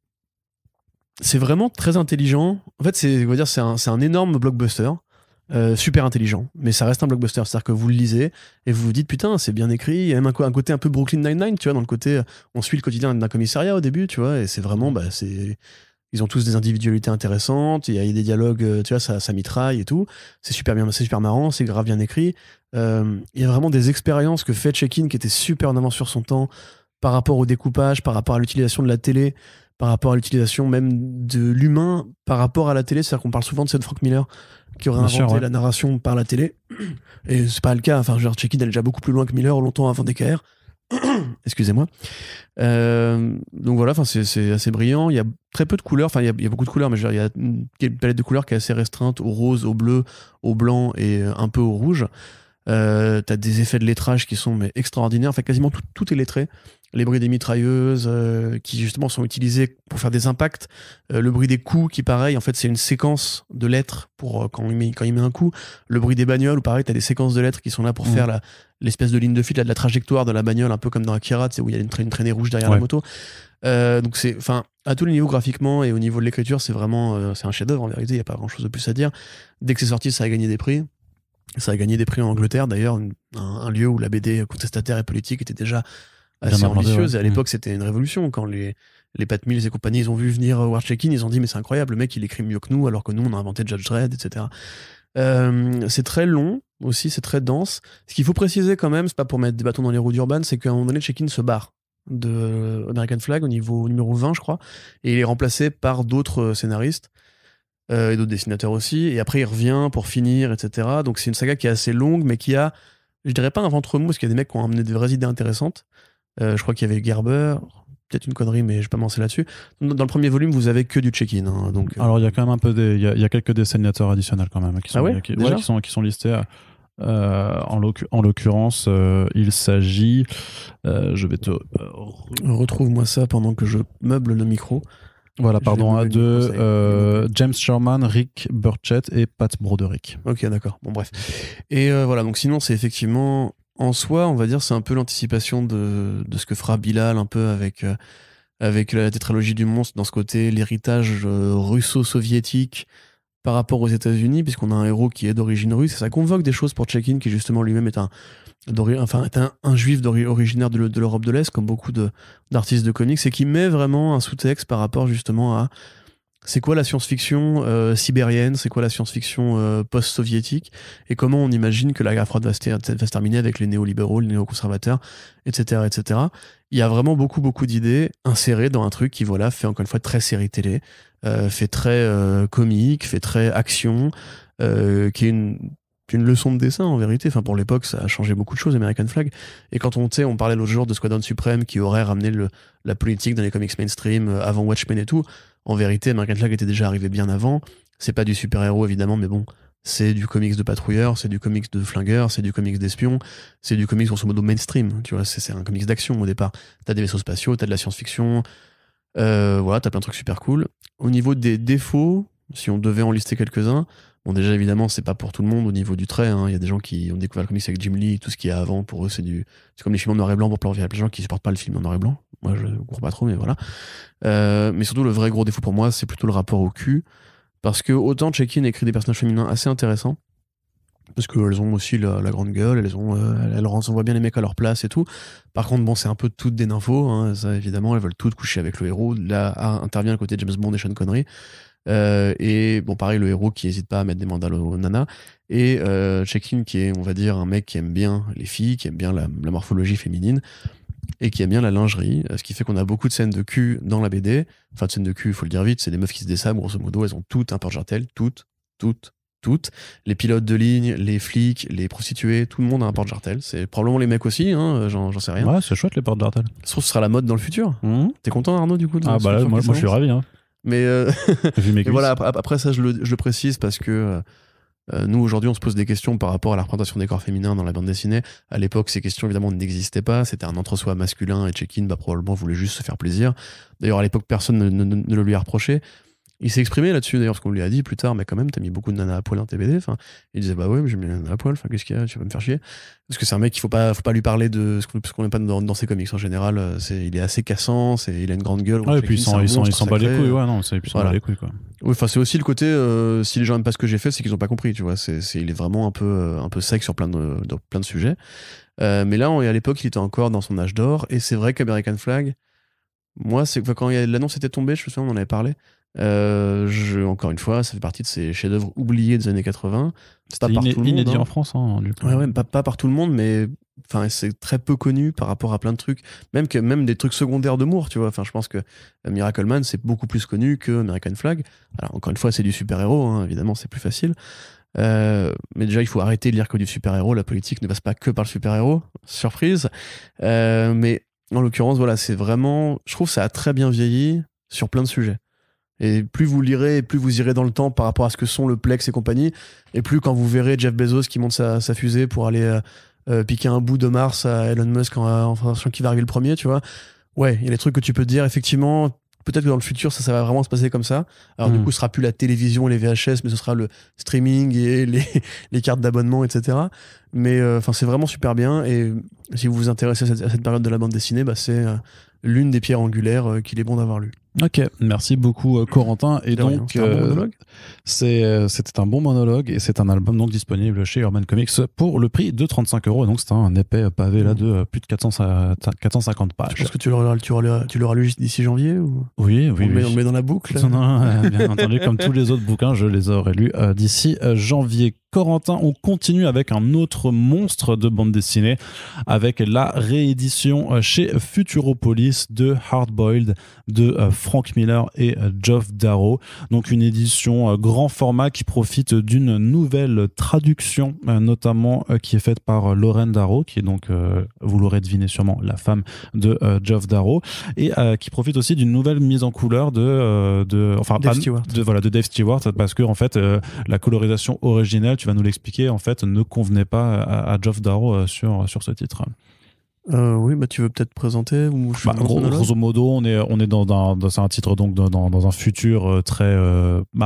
c'est vraiment très intelligent. En fait, c'est un énorme blockbuster. Super intelligent, mais ça reste un blockbuster, c'est-à-dire que vous le lisez et vous vous dites putain c'est bien écrit, il y a même un côté un peu Brooklyn Nine-Nine, tu vois, dans le côté on suit le quotidien d'un commissariat au début, tu vois, et c'est vraiment ils ont tous des individualités intéressantes, il y a des dialogues, tu vois, ça mitraille et tout, c'est super bien, c'est super marrant, c'est grave bien écrit, il y a vraiment des expériences que fait Check-in qui étaient super en avance sur son temps par rapport au découpage, par rapport à l'utilisation de la télé, par rapport à l'utilisation même de l'humain par rapport à la télé, c'est-à-dire qu'on parle souvent de cette Frank Miller qui aurait inventé la narration par la télé, et c'est pas le cas, enfin genre Check-in allait déjà beaucoup plus loin que Miller longtemps avant DKR. Excusez-moi. Donc voilà, enfin c'est assez brillant, il y a très peu de couleurs, enfin il y a beaucoup de couleurs, mais il y a une palette de couleurs qui est assez restreinte, au rose, au bleu, au blanc et un peu au rouge. T'as des effets de lettrage qui sont extraordinaires, enfin quasiment tout est lettré. Les bruits des mitrailleuses qui justement sont utilisés pour faire des impacts, le bruit des coups qui pareil en fait c'est une séquence de lettres pour quand il met un coup, le bruit des bagnoles où pareil t'as des séquences de lettres qui sont là pour faire l'espèce de ligne de fuite là, de la trajectoire de la bagnole, un peu comme dans Akira, où il y a une traînée rouge derrière la moto. Donc c'est, enfin, à tous les niveaux graphiquement et au niveau de l'écriture, c'est vraiment c'est un chef-d'œuvre en vérité, il n'y a pas grand chose de plus à dire. Dès que c'est sorti, ça a gagné des prix. Ça a gagné des prix en Angleterre d'ailleurs, un lieu où la BD contestataire et politique était déjà assez ambitieuse, et à l'époque c'était une révolution quand les Pat Mills et compagnie ils ont vu venir War Check-in, ils ont dit mais c'est incroyable, le mec il écrit mieux que nous alors que nous on a inventé Judge Dredd, etc. C'est très long aussi, c'est très dense. Ce qu'il faut préciser quand même, c'est pas pour mettre des bâtons dans les roues d'Urban, c'est qu'à un moment donné Check-in se barre de American Flag au niveau numéro 20 je crois, et il est remplacé par d'autres scénaristes et d'autres dessinateurs aussi, et après il revient pour finir, etc. Donc c'est une saga qui est assez longue mais qui a, je dirais pas un ventre mou parce qu'il y a des mecs qui ont amené de vraies idées intéressantes. Je crois qu'il y avait Gerber, peut-être une connerie, mais je vais pas m'avancer là-dessus. Dans le premier volume, vous avez que du check-in. Hein, donc, alors il y a quand même un peu il y a quelques dessinateurs additionnels quand même qui sont listés. En l'occurrence, il s'agit. Je vais te. Retrouve-moi ça pendant que je meuble le micro. Voilà, pardon, de James Sherman, Rick Burchett et Pat Broderick. Ok, d'accord. Bon, bref. Et voilà, donc sinon, c'est effectivement. En soi, on va dire, c'est un peu l'anticipation de ce que fera Bilal un peu avec la tétralogie du monstre, dans ce côté, l'héritage russo-soviétique par rapport aux États-Unis, puisqu'on a un héros qui est d'origine russe, et ça convoque des choses pour Check-in, qui justement lui-même est un juif originaire de l'Europe de l'Est, comme beaucoup d'artistes de comics, et qui met vraiment un sous-texte par rapport justement à c'est quoi la science-fiction sibérienne, c'est quoi la science-fiction post-soviétique, et comment on imagine que la guerre froide va se terminer avec les néolibéraux, les néoconservateurs, etc., etc. Il y a vraiment beaucoup, beaucoup d'idées insérées dans un truc qui, voilà, fait encore une fois très série télé, fait très comique, fait très action, qui est une leçon de dessin en vérité. Enfin, pour l'époque, ça a changé beaucoup de choses, American Flag. Et quand on parlait l'autre jour de Squadron Supreme qui aurait ramené la politique dans les comics mainstream avant Watchmen et tout, en vérité, American Flag était déjà arrivé bien avant. C'est pas du super-héros évidemment, mais bon, c'est du comics de patrouilleurs, c'est du comics de flingueurs, c'est du comics d'espions, c'est du comics grosso modo mainstream. Tu vois, c'est un comics d'action au départ. T'as des vaisseaux spatiaux, t'as de la science-fiction, voilà, t'as plein de trucs super cool. Au niveau des défauts, si on devait en lister quelques-uns. Bon, déjà, évidemment, c'est pas pour tout le monde au niveau du trait. Il y a des gens qui ont découvert le comics avec Jim Lee, tout ce qu'il y a avant. Pour eux, c'est comme les films en noir et blanc pour plein de gens qui supportent pas le film en noir et blanc. Moi, je cours pas trop, mais voilà. Mais surtout, le vrai gros défaut pour moi, c'est plutôt le rapport au cul. Parce que autant Check-In écrit des personnages féminins assez intéressants, parce qu'elles ont aussi la grande gueule, elles envoient bien les mecs à leur place et tout. Par contre, bon, c'est un peu toutes des nymphos, ça, évidemment, elles veulent toutes coucher avec le héros. Là, intervient le côté James Bond et Sean Connery. Et bon, pareil, le héros qui hésite pas à mettre des mandales aux nanas. Et Check-In, qui est, on va dire, un mec qui aime bien les filles, qui aime bien la morphologie féminine, et qui aime bien la lingerie, ce qui fait qu'on a beaucoup de scènes de cul dans la BD. Enfin, de scènes de cul, il faut le dire vite, c'est des meufs qui se dessabrent, grosso modo, elles ont toutes un porte-jartel, toutes. Les pilotes de ligne, les flics, les prostituées, tout le monde a un porte-jartel. C'est probablement les mecs aussi, j'en sais rien. Ouais, c'est chouette les porte-jartels. Je trouve que ce sera la mode dans le futur. T'es content, Arnaud, du coup Ah bah là, moi je suis ravi. Mais Vu mes et voilà, après ça, je le précise parce que nous, aujourd'hui, on se pose des questions par rapport à la représentation des corps féminins dans la bande dessinée. À l'époque, ces questions, évidemment, n'existaient pas. C'était un entre-soi masculin et Check-In, probablement, voulait juste se faire plaisir. D'ailleurs, à l'époque, personne ne le lui a reproché. Il s'est exprimé là-dessus, d'ailleurs, parce qu'on lui a dit plus tard, mais quand même, t'as mis beaucoup de nanas à poil dans tes BD. Enfin, il disait, bah ouais, mais j'ai mis des nanas à poil. Enfin, qu'est-ce qu'il y a? Tu vas me faire chier. Parce que c'est un mec qu'il faut pas lui parler de ce qu'on n'aime pas dans ses comics en général. Il est assez cassant, il a une grande gueule. Ouais, et puis il s'en bat les couilles, ouais, non, il s'en bat les couilles, quoi. Oui, enfin, c'est aussi le côté, si les gens aiment pas ce que j'ai fait, c'est qu'ils ont pas compris, tu vois. Il est vraiment un peu sec sur plein de sujets. Mais là, à l'époque, il était encore dans son âge d'or, et c'est vrai qu'American Flag, moi, quand l'annonce était tombée, je me souviens, on en avait parlé. Encore une fois, ça fait partie de ces chefs-d'œuvre oubliés des années 80. C'est pas par tout le monde. Inédit en France, du coup. Ouais, pas par tout le monde, mais enfin, c'est très peu connu par rapport à plein de trucs. Même des trucs secondaires de Moore, tu vois. Enfin, je pense que Miracle Man, c'est beaucoup plus connu que American Flag. Alors, encore une fois, c'est du super-héros, évidemment, c'est plus facile. Mais déjà, il faut arrêter de lire que du super-héros. La politique ne passe pas que par le super-héros. Surprise. Mais en l'occurrence, voilà, c'est vraiment. Je trouve que ça a très bien vieilli sur plein de sujets. Et plus vous lirez, plus vous irez dans le temps par rapport à ce que sont le Plex et compagnie, et plus quand vous verrez Jeff Bezos qui monte sa fusée pour aller piquer un bout de Mars à Elon Musk en sachant qu'il va arriver le premier, tu vois. Ouais, il y a des trucs que tu peux te dire, effectivement, peut-être que dans le futur, ça va vraiment se passer comme ça. Alors du coup, ce sera plus la télévision et les VHS, mais ce sera le streaming et les cartes d'abonnement, etc. Mais c'est vraiment super bien, et si vous vous intéressez à cette période de la bande dessinée, c'est l'une des pierres angulaires qu'il est bon d'avoir lu. Ok, merci beaucoup Corentin. Et donc, c'était un bon monologue. C'était un bon monologue, et c'est un album donc disponible chez Urban Comics pour le prix de 35 €. Donc c'est un épais pavé là de plus de 450 pages. Je pense que tu l'auras lu d'ici janvier ou... Oui. On le met dans la boucle. Non, bien entendu, comme tous les autres bouquins, je les aurais lus d'ici janvier. Corentin, on continue avec un autre monstre de bande dessinée, avec la réédition chez Futuropolis de Hardboiled de Frank Miller et Geoff Darrow. Donc une édition grand format qui profite d'une nouvelle traduction, notamment qui est faite par Lauren Darrow, qui est donc, vous l'aurez deviné sûrement, la femme de Geoff Darrow, et qui profite aussi d'une nouvelle mise en couleur de Dave Stewart, parce que en fait la colorisation originelle, tu vas nous l'expliquer, en fait ne convenait pas à Geoff Darrow sur ce titre. Oui, tu veux peut-être présenter ou grosso modo, on est dans c'est un titre donc dans un futur très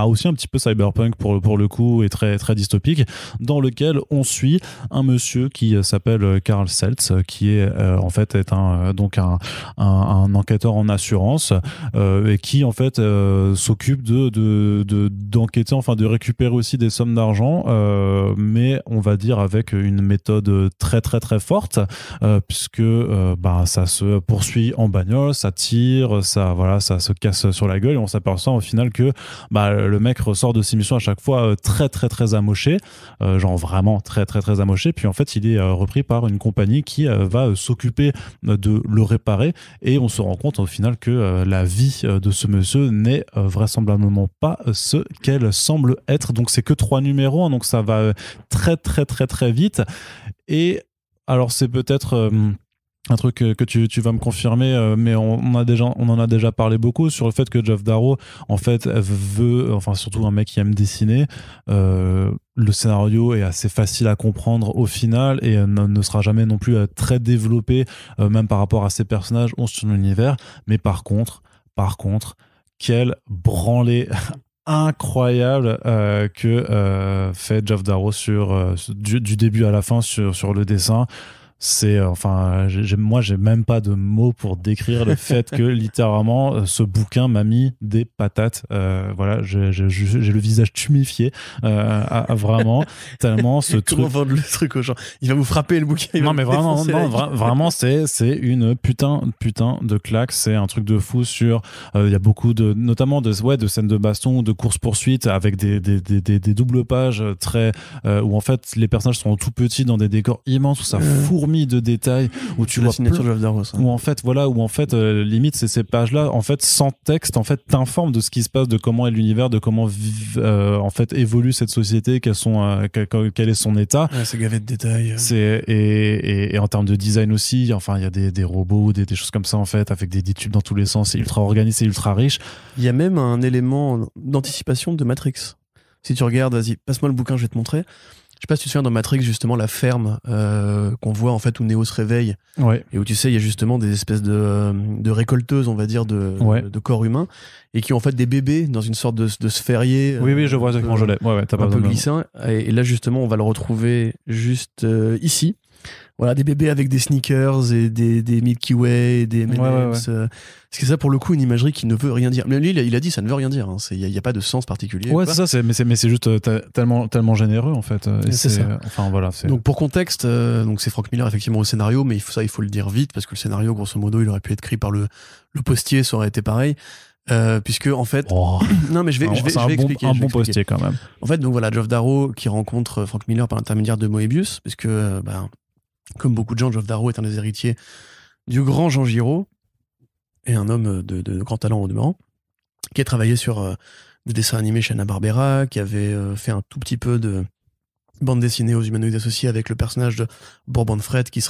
aussi un petit peu cyberpunk pour le coup, et très très dystopique, dans lequel on suit un monsieur qui s'appelle Carl Seltz, qui est en fait un enquêteur en assurance, et qui en fait s'occupe d'enquêter, enfin de récupérer aussi des sommes d'argent, mais on va dire avec une méthode très très très forte, puisque ça se poursuit en bagnole, ça tire, ça se casse sur la gueule, et on s'aperçoit au final que le mec ressort de ses missions à chaque fois très très très amoché, genre vraiment très très très amoché, puis en fait il est repris par une compagnie qui va s'occuper de le réparer, et on se rend compte au final que la vie de ce monsieur n'est vraisemblablement pas ce qu'elle semble être. Donc c'est que 3 numéros, donc ça va très très très très vite. Et alors c'est peut-être un truc que tu vas me confirmer, mais on en a déjà parlé beaucoup sur le fait que Geoff Darrow en fait veut, enfin surtout un mec qui aime dessiner, le scénario est assez facile à comprendre au final, et ne sera jamais non plus très développé, même par rapport à ses personnages ou son univers. Mais par contre, quel branlé incroyable que fait Geoff Darrow du début à la fin sur le dessin. C'est enfin moi j'ai même pas de mots pour décrire le fait que littéralement ce bouquin m'a mis des patates, voilà, j'ai le visage tuméfié à vraiment tellement ce truc. Comment vendre le truc aux gens, il va vous frapper le bouquin, non mais vraiment vraiment c'est une putain de claque, c'est un truc de fou. Sur il y a beaucoup notamment de scènes de baston, de course poursuite avec des doubles pages très où en fait les personnages sont tout petits dans des décors immenses où ça fourmille de détails, où tu vois où en fait limite c'est ces pages là en fait sans texte en fait t'informes de ce qui se passe, de comment est l'univers, de comment en fait évolue cette société, quel est son état. C'est gavé de détails, et en termes de design aussi, enfin il y a des robots, des choses comme ça en fait, avec des tubes dans tous les sens, c'est ultra organisé, c'est ultra riche. Il y a même un élément d'anticipation de Matrix. Si tu regardes, vas-y, passe-moi le bouquin, je vais te montrer. Je sais pas si tu te souviens dans Matrix, justement, la ferme qu'on voit en fait où Neo se réveille, ouais. Et où tu sais, il y a justement des espèces de récolteuses, on va dire, de corps humains, et qui ont en fait des bébés dans une sorte de sphérié. Oui, je vois exactement, je l'ai. Ouais, t'as pas un peu glissant. Et là, justement, on va le retrouver juste ici. Voilà, des bébés avec des sneakers et des Milky Way, et des M&M's. Ouais. Parce que ça, pour le coup, une imagerie qui ne veut rien dire. Mais lui, il a dit, ça ne veut rien dire. Il n'y a pas de sens particulier. Ouais, c'est ça. Mais c'est juste tellement généreux, en fait. Et c'est ça. Enfin, voilà. Donc, pour contexte, donc c'est Frank Miller, effectivement, au scénario, mais il faut le dire vite, parce que le scénario, grosso modo, il aurait pu être écrit par le postier, ça aurait été pareil. Puisque, en fait. Oh. Non, mais je vais expliquer. Un bon postier, quand même. En fait, donc voilà, Geoff Darrow qui rencontre Frank Miller par l'intermédiaire de Moebius, parce que, comme beaucoup de gens, Geoff Darrow est un des héritiers du grand Jean Giraud, et un homme de grand talent au demeurant, qui a travaillé sur des dessins animés chez Hanna-Barbera, qui avait fait un tout petit peu de bande dessinée aux humanoïdes associés avec le personnage de Bourbon Fred, qui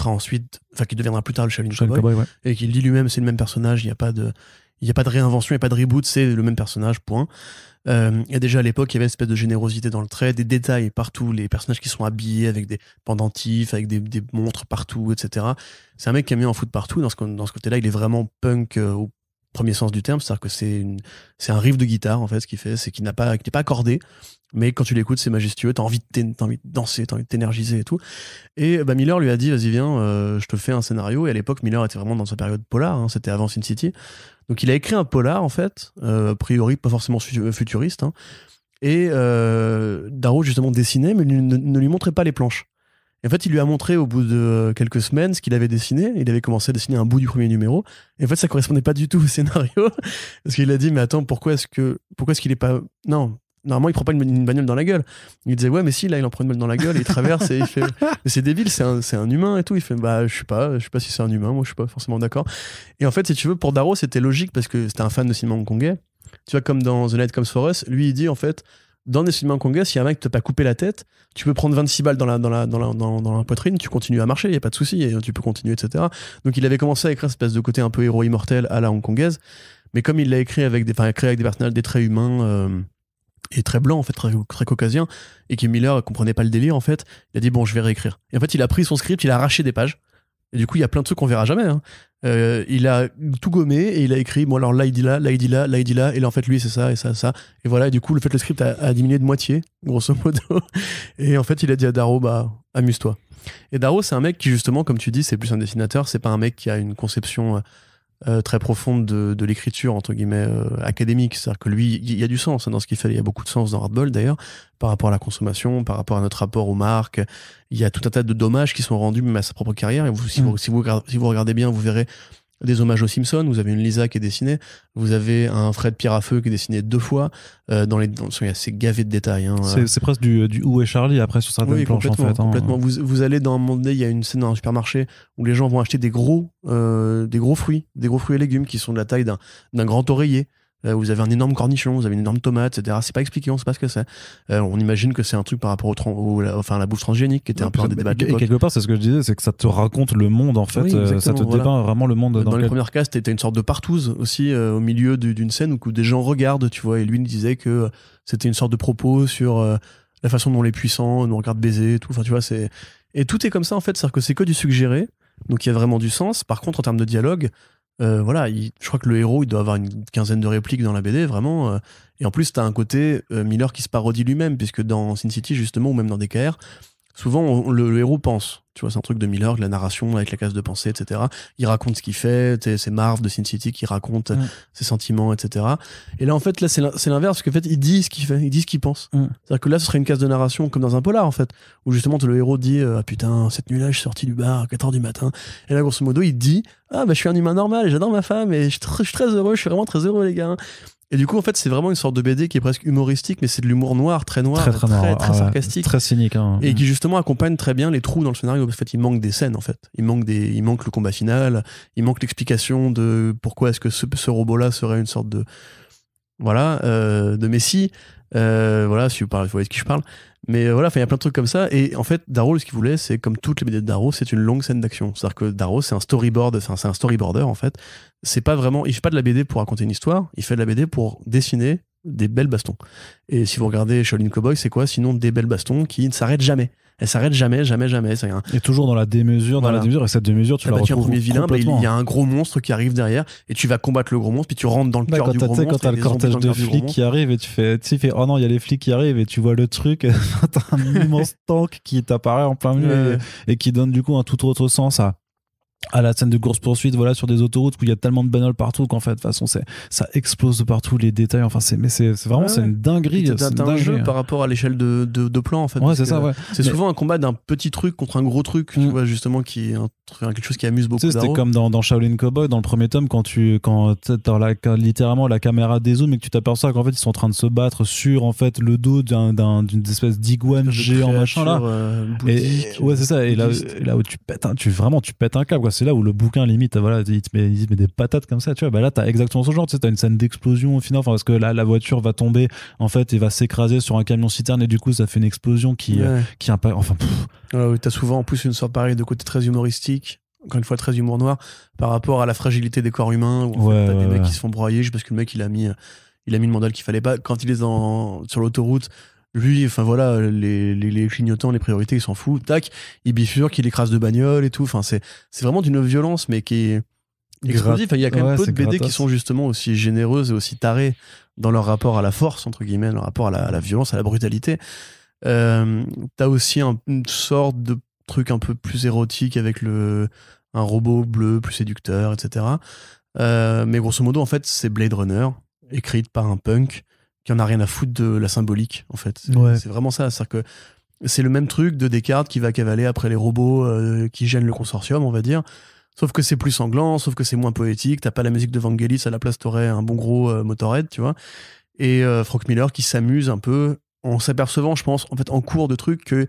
deviendra plus tard le Shaolin Cowboy, ouais. Et qui dit lui-même c'est le même personnage, il n'y a pas de réinvention, il n'y a pas de reboot, c'est le même personnage, point. Et déjà à l'époque, il y avait une espèce de générosité dans le trait, des détails partout, les personnages qui sont habillés avec des pendentifs, avec des montres partout, etc. C'est un mec qui aime bien en foot partout. Dans ce côté-là, il est vraiment punk au premier sens du terme, c'est-à-dire que c'est un riff de guitare, en fait, ce qu'il fait, c'est qu'il n'est pas accordé, mais quand tu l'écoutes, c'est majestueux, t'as envie de danser, t'as envie de t'énergiser et tout. Et Miller lui a dit, vas-y, viens, je te fais un scénario. Et à l'époque, Miller était vraiment dans sa période polar, hein, c'était avant Sin City. Donc il a écrit un polar, en fait, a priori pas forcément futuriste, hein, et Darrow justement dessinait, mais ne lui montrait pas les planches. Et en fait, il lui a montré au bout de quelques semaines ce qu'il avait dessiné. Il avait commencé à dessiner un bout du premier numéro. Et en fait, ça correspondait pas du tout au scénario. Parce qu'il a dit, mais attends, pourquoi est-ce qu'il est pas... Non, normalement, il prend pas une bagnole dans la gueule. Il disait, ouais, mais si, là, il en prend une balle dans la gueule et il traverse et il fait, mais c'est débile, c'est un humain et tout. Il fait, je sais pas si c'est un humain, moi, je suis pas forcément d'accord. Et en fait, si tu veux, pour Darrow, c'était logique parce que c'était un fan de cinéma hongkongais. Tu vois, comme dans The Night Comes For Us, lui, il dit, en fait, dans des cinémas hongkongais, si un mec te pas coupé la tête, tu peux prendre 26 balles dans la poitrine, tu continues à marcher, il y a pas de souci, et tu peux continuer, etc. Donc il avait commencé à écrire cette espèce de côté un peu héros immortel à la hongkongaise, mais comme il l'a écrit avec des personnages, des traits humains et très blancs, en fait, très caucasiens, et que Miller comprenait pas le délire, en fait, il a dit bon, je vais réécrire. Et en fait, il a pris son script, il a arraché des pages. Et du coup, il y a plein de trucs qu'on verra jamais. Hein. Il a tout gommé et il a écrit, bon alors là il dit là, là il dit là, là il dit là, et là en fait lui c'est ça et ça, ça. Et voilà, et du coup le script a diminué de moitié, grosso modo. Et en fait il a dit à Darrow, amuse-toi. Et Darrow c'est un mec qui justement, comme tu dis, c'est plus un dessinateur, c'est pas un mec qui a une conception très profonde de l'écriture, entre guillemets, académique. C'est-à-dire que lui, il y a du sens dans ce qu'il fait. Il y a beaucoup de sens dans Hardball, d'ailleurs, par rapport à la consommation, par rapport à notre rapport aux marques. Il y a tout un tas de dommages qui sont rendus même à sa propre carrière. Et si vous regardez bien, vous verrez des hommages aux Simpsons. Vous avez une Lisa qui est dessinée. Vous avez un Fred Pierre à Feu qui est dessiné 2 fois. C'est gavé de détails. Hein. C'est presque du Où est Charlie après sur certaines planches, en fait. Complètement. Vous allez dans un moment donné, il y a une scène dans un supermarché où les gens vont acheter des gros fruits et légumes qui sont de la taille d'un grand oreiller. Vous avez un énorme cornichon, vous avez une énorme tomate, etc. C'est pas expliqué, on sait pas ce que c'est. On imagine que c'est un truc par rapport à la bouffe transgénique qui était un peu un des débats de l'époque. Et quelque part, c'est ce que je disais, c'est que ça te raconte le monde, en fait. Oui, ça te dépeint vraiment le monde. Dans les premières cases, t'as une sorte de partouze aussi au milieu d'une scène où des gens regardent, tu vois. Et lui, il disait que c'était une sorte de propos sur la façon dont les puissants nous regardent baiser et tout. Enfin, tu vois, et tout est comme ça, en fait. C'est-à-dire que c'est que du suggéré. Donc, il y a vraiment du sens. Par contre, en termes de dialogue, voilà, je crois que le héros, il doit avoir une quinzaine de répliques dans la BD, vraiment. Et en plus, t'as un côté Miller qui se parodie lui-même, puisque dans Sin City, justement, ou même dans DKR, souvent, le héros pense. Tu vois, c'est un truc de Miller, de la narration avec la case de pensée, etc. Il raconte ce qu'il fait. C'est Marv de Sin City qui raconte ses sentiments, etc. Et là, en fait, là, c'est l'inverse, parce qu'en fait, il dit ce qu'il fait, il dit ce qu'il pense. C'est-à-dire que là, ce serait une case de narration comme dans un polar, en fait, où justement, le héros dit ah putain, cette nuit-là, je suis sorti du bar à 4h du matin. Et là, grosso modo, il dit ah bah, je suis un humain normal et j'adore ma femme et je suis très heureux, je suis vraiment très heureux, les gars. Et du coup, en fait, c'est vraiment une sorte de BD qui est presque humoristique, mais c'est de l'humour noir, très noir, très sarcastique. Très cynique. Hein. Et qui justement accompagne très bien les trous dans le scénario. En fait, il manque des scènes, en fait. Il manque le combat final, il manque l'explication de pourquoi est-ce que ce robot-là serait une sorte de... Voilà, de Messie. Voilà, si vous voyez de qui je parle. Mais voilà, il y a plein de trucs comme ça. Et en fait, Darrow, ce qu'il voulait, c'est comme toutes les BD de Darrow, c'est une longue scène d'action. C'est-à-dire que Darrow, c'est un storyboarder, en fait. C'est pas vraiment, il fait pas de la BD pour raconter une histoire, il fait de la BD pour dessiner des belles bastons. Et si vous regardez Shaolin Cowboy, c'est quoi? Sinon, des belles bastons qui ne s'arrêtent jamais. Elles s'arrêtent jamais. Et toujours dans la démesure, et cette démesure, tu la retrouves un premier vilain, complètement. Il y a un gros monstre qui arrive derrière, et tu vas combattre le gros monstre, puis tu rentres dans le cœur du gros monstre. Quand t'as le cortège de flics qui arrive, et tu fais, oh non, il y a les flics qui arrivent, et tu vois le truc, t'as un immense tank qui t'apparaît en plein milieu, et qui donne du coup un tout autre sens à la scène de course-poursuite, voilà, sur des autoroutes où il y a tellement de bagnoles partout qu'en fait, de toute façon, ça explose de partout, les détails, enfin, c'est vraiment, c'est une dinguerie. C'est un jeu par rapport à l'échelle de plan, en fait. Ouais, c'est ça, ouais. C'est souvent un combat d'un petit truc contre un gros truc, tu vois, justement, qui est quelque chose qui amuse beaucoup. C'était comme dans Shaolin Cowboy, dans le premier tome, quand t'as littéralement la caméra dézoome et que tu t'aperçois qu'en fait, ils sont en train de se battre sur, en fait, le dos d'une espèce d'iguane géant, machin, là. Ouais, c'est ça. Et là où tu pètes un câble, quoi. C'est là où le bouquin limite, voilà, il te met des patates comme ça, tu vois. Bah là, t'as exactement ce genre, tu sais, t'as une scène d'explosion au final, parce que là, la voiture va tomber, en fait, et va s'écraser sur un camion citerne, et du coup, ça fait une explosion qui impacte, enfin, t'as souvent en plus une sorte pareil de côté très humoristique, encore une fois très humour noir, par rapport à la fragilité des corps humains, où en fait, t'as des mecs qui se font broyer juste parce que le mec il a mis le mandal qu'il fallait pas. Quand il est sur l'autoroute, lui, enfin voilà, les clignotants, les priorités, il s'en fout, tac, il bifurque, il écrase de bagnole et tout. Enfin, c'est vraiment d'une violence, mais qui est explosive. Il y a quand même peu de BD qui sont justement aussi généreuses et aussi tarées dans leur rapport à la force, entre guillemets, leur rapport à la violence, à la brutalité. T'as aussi une sorte de truc un peu plus érotique avec un robot bleu plus séducteur, etc. Mais grosso modo, en fait, c'est Blade Runner, écrite par un punk qui en a rien à foutre de la symbolique, en fait. C'est vraiment ça. C'est-à-dire que c'est le même truc de Descartes qui va cavaler après les robots qui gênent le consortium, on va dire. Sauf que c'est plus sanglant, sauf que c'est moins poétique. T'as pas la musique de Vangelis, à la place t'aurais un bon gros Motorhead, tu vois. Et Frank Miller qui s'amuse un peu en s'apercevant, je pense, en fait, en cours de truc, que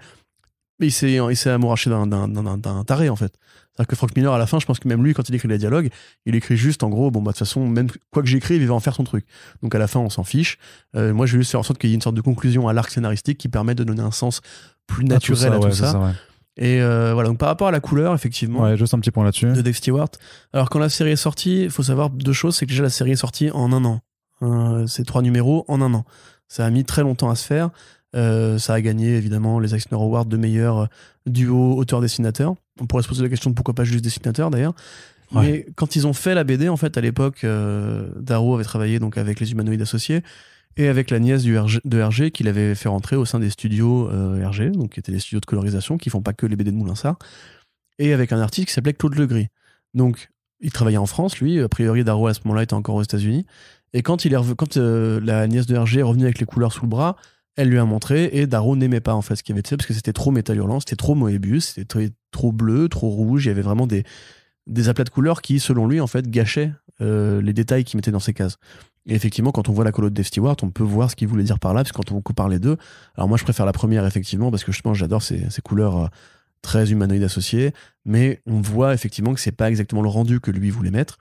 il s'est amouraché d'un taré, en fait. C'est-à-dire que Frank Miller, à la fin, je pense que même lui, quand il écrit les dialogues, il écrit juste, en gros, bon, bah, de toute façon, même quoi que j'écrive, il va en faire son truc. Donc, à la fin, on s'en fiche. Moi, je vais juste faire en sorte qu'il y ait une sorte de conclusion à l'arc scénaristique qui permet de donner un sens plus naturel à tout ça. Et voilà, donc par rapport à la couleur, effectivement. Juste un petit point là-dessus. De Dave Stewart. Alors, quand la série est sortie, il faut savoir deux choses. C'est que déjà, la série est sortie en un an. C'est 3 numéros en un an. Ça a mis très longtemps à se faire. Ça a gagné évidemment les Eisner Awards de meilleur duo auteur-dessinateur. On pourrait se poser la question de pourquoi pas juste dessinateur d'ailleurs. Ouais. Mais quand ils ont fait la BD, en fait, à l'époque, Darrow avait travaillé donc avec les Humanoïdes Associés et avec la nièce de Hergé qu'il avait fait rentrer au sein des studios Hergé, donc qui étaient des studios de colorisation qui font pas que les BD de Moulinsart, et avec un artiste qui s'appelait Claude Legris. Donc il travaillait en France, lui. A priori, Darrow à ce moment-là était encore aux États-Unis. Et quand la nièce de Hergé est revenue avec les couleurs sous le bras, elle lui a montré, et Darrow n'aimait pas en fait ce qu'il y avait de fait, parce que c'était trop métal hurlant, c'était trop Moebius, c'était trop bleu, trop rouge, il y avait vraiment des aplats de couleurs qui, selon lui, en fait, gâchaient les détails qu'il mettait dans ses cases. Et effectivement, quand on voit la colo de Dave Stewart, on peut voir ce qu'il voulait dire par là, parce que quand on compare les deux, alors moi je préfère la première, effectivement, parce que justement j'adore ces couleurs très humanoïdes associées, mais on voit effectivement que c'est pas exactement le rendu que lui voulait mettre.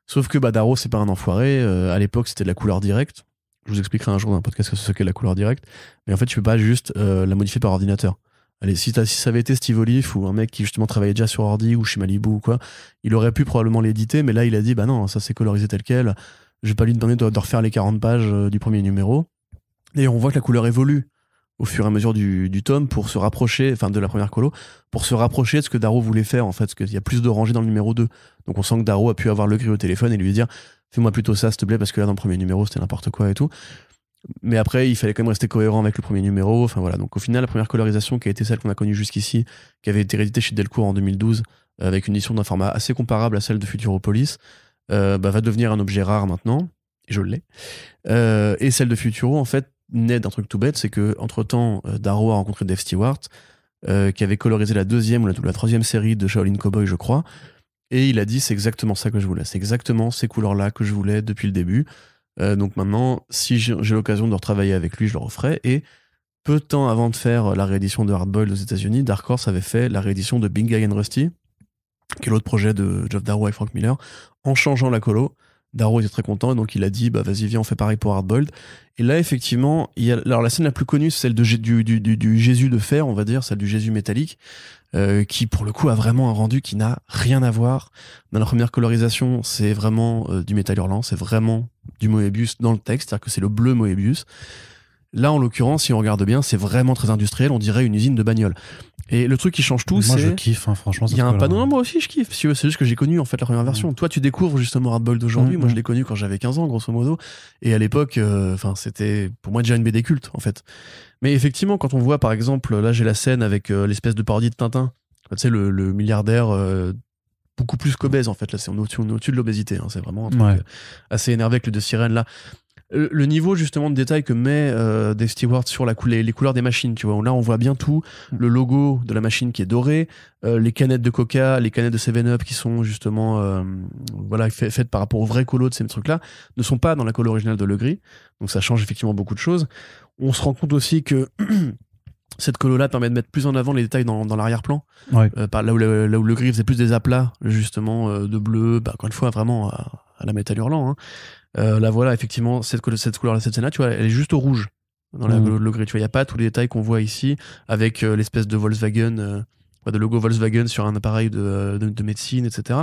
Sauf que Darrow, c'est pas un enfoiré, à l'époque c'était de la couleur directe. Je vous expliquerai un jour dans un podcast ce qu'est la couleur directe, mais en fait tu peux pas juste la modifier par ordinateur. Allez, si ça avait été Steve Olive ou un mec qui justement travaillait déjà sur ordi ou chez Malibu ou quoi, il aurait pu probablement l'éditer, mais là il a dit bah non, ça c'est colorisé tel quel, je vais pas lui demander de refaire les 40 pages du premier numéro. Et on voit que la couleur évolue au fur et à mesure du tome pour se rapprocher, enfin de la première colo, pour se rapprocher de ce que Darrow voulait faire en fait, parce qu'il y a plus de rangées dans le numéro 2. Donc on sent que Darrow a pu avoir le gris au téléphone et lui dire fais-moi plutôt ça s'il te plaît, parce que là dans le premier numéro c'était n'importe quoi et tout. Mais après il fallait quand même rester cohérent avec le premier numéro, enfin voilà. Donc au final la première colorisation qui a été celle qu'on a connue jusqu'ici, qui avait été rééditée chez Delcourt en 2012, avec une édition d'un format assez comparable à celle de Futuropolis, va devenir un objet rare maintenant, et je l'ai. Et celle de Futuro en fait naît d'un truc tout bête, c'est que entre-temps, Darrow a rencontré Dave Stewart, qui avait colorisé la deuxième ou la troisième série de Shaolin Cowboy, je crois, et il a dit c'est exactement ça que je voulais, c'est exactement ces couleurs-là que je voulais depuis le début. Donc maintenant, si j'ai l'occasion de retravailler avec lui, je le referai. Et peu de temps avant de faire la réédition de Hardboiled aux États-Unis, Dark Horse avait fait la réédition de Big Guy and Rusty, qui est l'autre projet de Geoff Darrow et Frank Miller, en changeant la colo. Darrow était très content et donc il a dit bah vas-y viens on fait pareil pour Hardboiled. Et là effectivement il y a alors la scène la plus connue c'est celle du Jésus de fer, on va dire, celle du Jésus métallique, qui pour le coup a vraiment un rendu qui n'a rien à voir. Dans la première colorisation c'est vraiment du métal hurlant, c'est vraiment du Moebius dans le texte, c'est-à-dire que c'est le bleu Moebius. Là en l'occurrence si on regarde bien c'est vraiment très industriel, on dirait une usine de bagnole. Et le truc qui change tout, c'est. Moi, je kiffe, hein, franchement. Il y a un panneau. Non, moi aussi, je kiffe. C'est juste que j'ai connu, en fait, la première version. Toi, tu découvres justement Hardboiled d'aujourd'hui. Moi, je l'ai connu quand j'avais 15 ans, grosso modo. Et à l'époque, c'était pour moi déjà une BD culte, en fait. Mais effectivement, quand on voit, par exemple, là, j'ai la scène avec l'espèce de parodie de Tintin. Tu sais, le milliardaire beaucoup plus qu'obèse, en fait. Là, on est au-dessus de l'obésité. Hein. C'est vraiment un truc assez énervé avec le de Sirène, là. Le niveau justement de détail que met Dave Stewart sur les couleurs des machines, tu vois, là on voit bien tout, le logo de la machine qui est doré, les canettes de Coca, les canettes de 7-Up qui sont justement faites par rapport au vrai colo de ces trucs là ne sont pas dans la colo originale de Le Gris, donc ça change effectivement beaucoup de choses. On se rend compte aussi que cette colo là permet de mettre plus en avant les détails dans l'arrière-plan, là où le Gris faisait plus des aplats justement de bleu, encore une fois vraiment à la métal hurlant, hein. Là voilà effectivement cette couleur cette scène là tu vois elle est juste au rouge dans le gris, tu vois il y a pas tous les détails qu'on voit ici avec l'espèce de Volkswagen de logo Volkswagen sur un appareil de médecine, etc.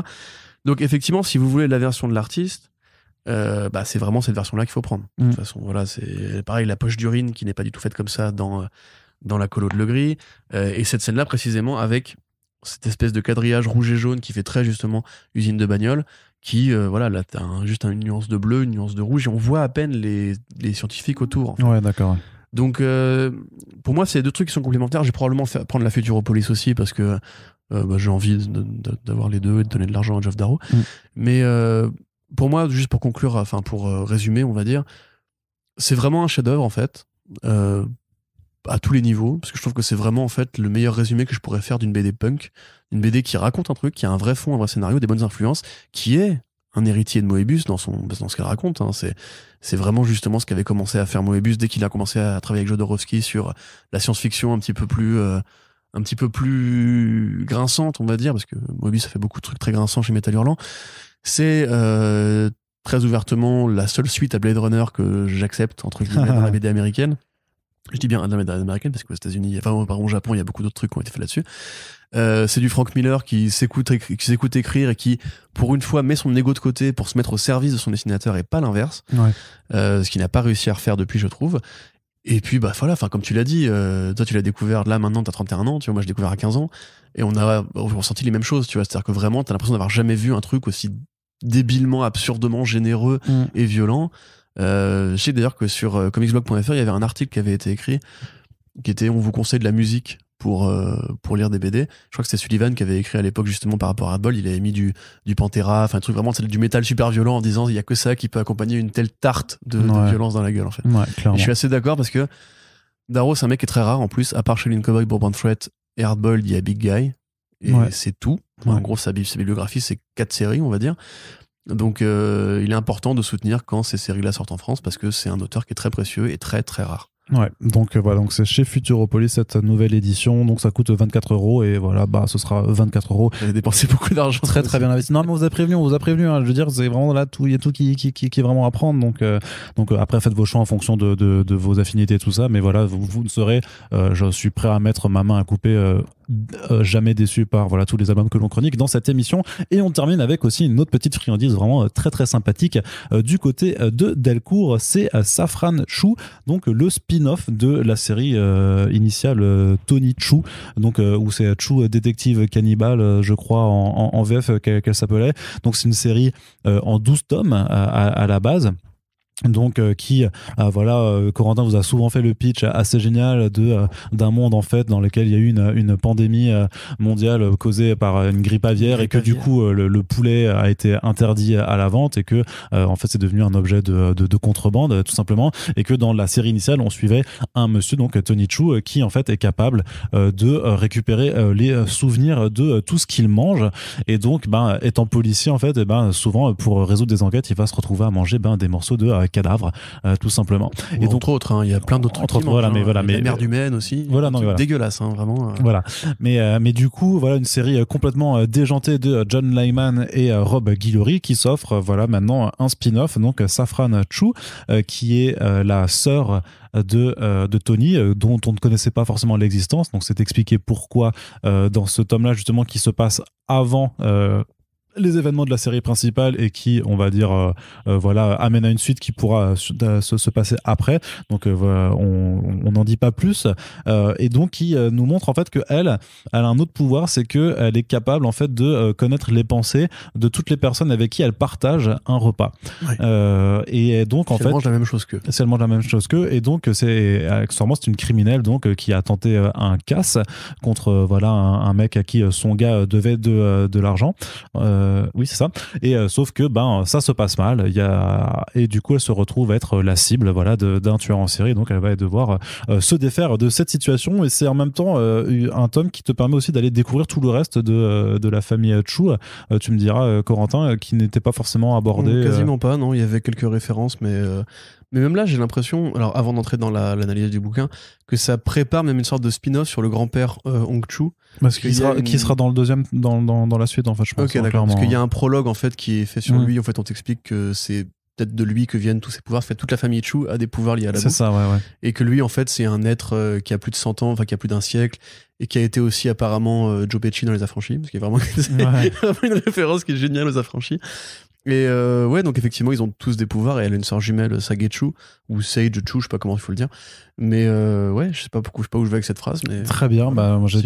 Donc effectivement si vous voulez la version de l'artiste c'est vraiment cette version là qu'il faut prendre. De toute façon voilà c'est pareil, la poche d'urine qui n'est pas du tout faite comme ça dans la colo de Le Gris, et cette scène là précisément avec cette espèce de quadrillage rouge et jaune qui fait très justement usine de bagnole, qui là t'as juste une nuance de bleu, une nuance de rouge et on voit à peine les scientifiques autour en fait. Ouais d'accord. Donc pour moi c'est deux trucs qui sont complémentaires. J'ai probablement fait prendre la Futuropolis aussi parce que j'ai envie d'avoir les deux et de donner de l'argent à Geoff Darrow. Mais pour moi, juste pour conclure, enfin pour résumer on va dire, c'est vraiment un chef-d'œuvre en fait, à tous les niveaux, parce que je trouve que c'est vraiment en fait le meilleur résumé que je pourrais faire d'une BD punk, une BD qui raconte un truc, qui a un vrai fond, un vrai scénario, des bonnes influences, qui est un héritier de Moebius dans ce qu'elle raconte, hein. C'est vraiment justement ce qu'avait commencé à faire Moebius dès qu'il a commencé à travailler avec Jodorowsky sur la science-fiction un petit peu plus grinçante, on va dire, parce que Moebius a fait beaucoup de trucs très grinçants chez Metal Hurlant. C'est très ouvertement la seule suite à Blade Runner que j'accepte entre guillemets dans la BD américaine. Je dis bien américaine parce qu'aux États-Unis, enfin au Japon, il y a beaucoup d'autres trucs qui ont été faits là-dessus. C'est du Frank Miller qui s'écoute écrire et qui, pour une fois, met son ego de côté pour se mettre au service de son dessinateur et pas l'inverse. Ce qu'il n'a pas réussi à refaire depuis, je trouve. Et puis, comme tu l'as dit, toi, tu l'as découvert là, maintenant, t'as 31 ans, tu vois, moi, je l'ai découvert à 15 ans. Et on a ressenti les mêmes choses, tu vois. C'est-à-dire que vraiment, t'as l'impression d'avoir jamais vu un truc aussi débilement, absurdement généreux et violent. Je sais d'ailleurs que sur comicsblog.fr il y avait un article qui avait été écrit qui était on vous conseille de la musique pour lire des BD. Je crois que c'était Sullivan qui avait écrit à l'époque justement par rapport à Hardboiled, il avait mis du Pantera, enfin un truc vraiment du métal super violent en disant il y a que ça qui peut accompagner une telle tarte de violence dans la gueule en fait. Et je suis assez d'accord parce que Darrow c'est un mec qui est très rare en plus, à part Shaolin Cowboy, Bourbon Threat et Hardboiled il y a Big Guy et c'est tout. En gros sa bibliographie c'est 4 séries on va dire. Donc il est important de soutenir quand ces séries-là sortent en France parce que c'est un auteur qui est très précieux et très très rare. Ouais, donc voilà, donc c'est chez Futuropolis cette nouvelle édition, donc ça coûte 24€ et voilà, ce sera 24€. Vous avez dépensé beaucoup d'argent. Très très bien investi. Non, mais on vous a prévenu, hein, je veux dire, c'est vraiment là tout, il y a tout qui est vraiment à prendre. Donc après faites vos choix en fonction de vos affinités et tout ça, mais voilà, vous ne serez, je suis prêt à mettre ma main à couper jamais déçu par voilà tous les albums que l'on chronique dans cette émission. Et on termine avec aussi une autre petite friandise vraiment très très sympathique du côté de Delcourt, c'est Safran Chou, donc le spin-off de la série initiale Tony Chou, donc où c'est Chou détective cannibale, je crois en VF qu'elle s'appelait. Donc c'est une série en 12 tomes à la base. Donc Corentin vous a souvent fait le pitch assez génial d'un monde en fait dans lequel il y a eu une pandémie mondiale causée par une grippe aviaire et que du coup le poulet a été interdit à la vente et que en fait c'est devenu un objet de contrebande tout simplement, et que dans la série initiale on suivait un monsieur, donc Tony Chou, qui en fait est capable de récupérer les souvenirs de tout ce qu'il mange, et donc étant policier en fait, souvent pour résoudre des enquêtes il va se retrouver à manger des morceaux de cadavres tout simplement. Et donc, entre autres, il y a plein d'autres trucs. La merde humaine aussi. Voilà, dégueulasse, vraiment. Voilà. Mais du coup, voilà une série complètement déjantée de John Lyman et Rob Guillory qui s'offre maintenant un spin-off, donc Safran Chou, qui est la sœur de Tony, dont on ne connaissait pas forcément l'existence. Donc c'est expliqué pourquoi dans ce tome-là justement qui se passe avant les événements de la série principale et qui, on va dire, amène à une suite qui pourra se passer après. Donc, on n'en dit pas plus. Et donc, qui nous montre en fait qu'elle a un autre pouvoir, c'est qu'elle est capable en fait de connaître les pensées de toutes les personnes avec qui elle partage un repas. Ouais. Et donc, en fait, elle mange la même chose qu'eux. Elle mange la même chose qu'eux. Et donc, accessoirement, c'est une criminelle donc qui a tenté un casse contre un mec à qui son gars devait de l'argent. Oui, c'est ça. Et sauf que ça se passe mal. Et du coup, elle se retrouve être la cible d'un tueur en série. Donc, elle va devoir se défaire de cette situation. Et c'est en même temps un tome qui te permet aussi d'aller découvrir tout le reste de la famille Chou. Tu me diras, Corentin, qui n'était pas forcément abordé. Quasiment pas, non. Il y avait quelques références, mais même là, j'ai l'impression, alors avant d'entrer dans l'analyse du bouquin, que ça prépare même une sorte de spin-off sur le grand-père Hong Chou. Parce qui sera dans le deuxième, dans la suite, en fait, je pense. Ok, d'accord. Parce qu'il y a un prologue, en fait, qui est fait sur lui. En fait, on t'explique que c'est peut-être de lui que viennent tous ces pouvoirs. En fait, toute la famille Chou a des pouvoirs liés à la bouffe. C'est ça, ouais. Et que lui, en fait, c'est un être qui a plus de 100 ans, enfin, qui a plus d'un siècle, et qui a été aussi apparemment Joe Pesci dans Les Affranchis, parce qu'il y a vraiment une référence qui est géniale aux Affranchis. Et donc effectivement, ils ont tous des pouvoirs, et elle a une sœur jumelle, Sagechu, ou Sage Chu, je sais pas comment il faut le dire. Mais je sais pas où je vais avec cette phrase. Mais très bien, moi, je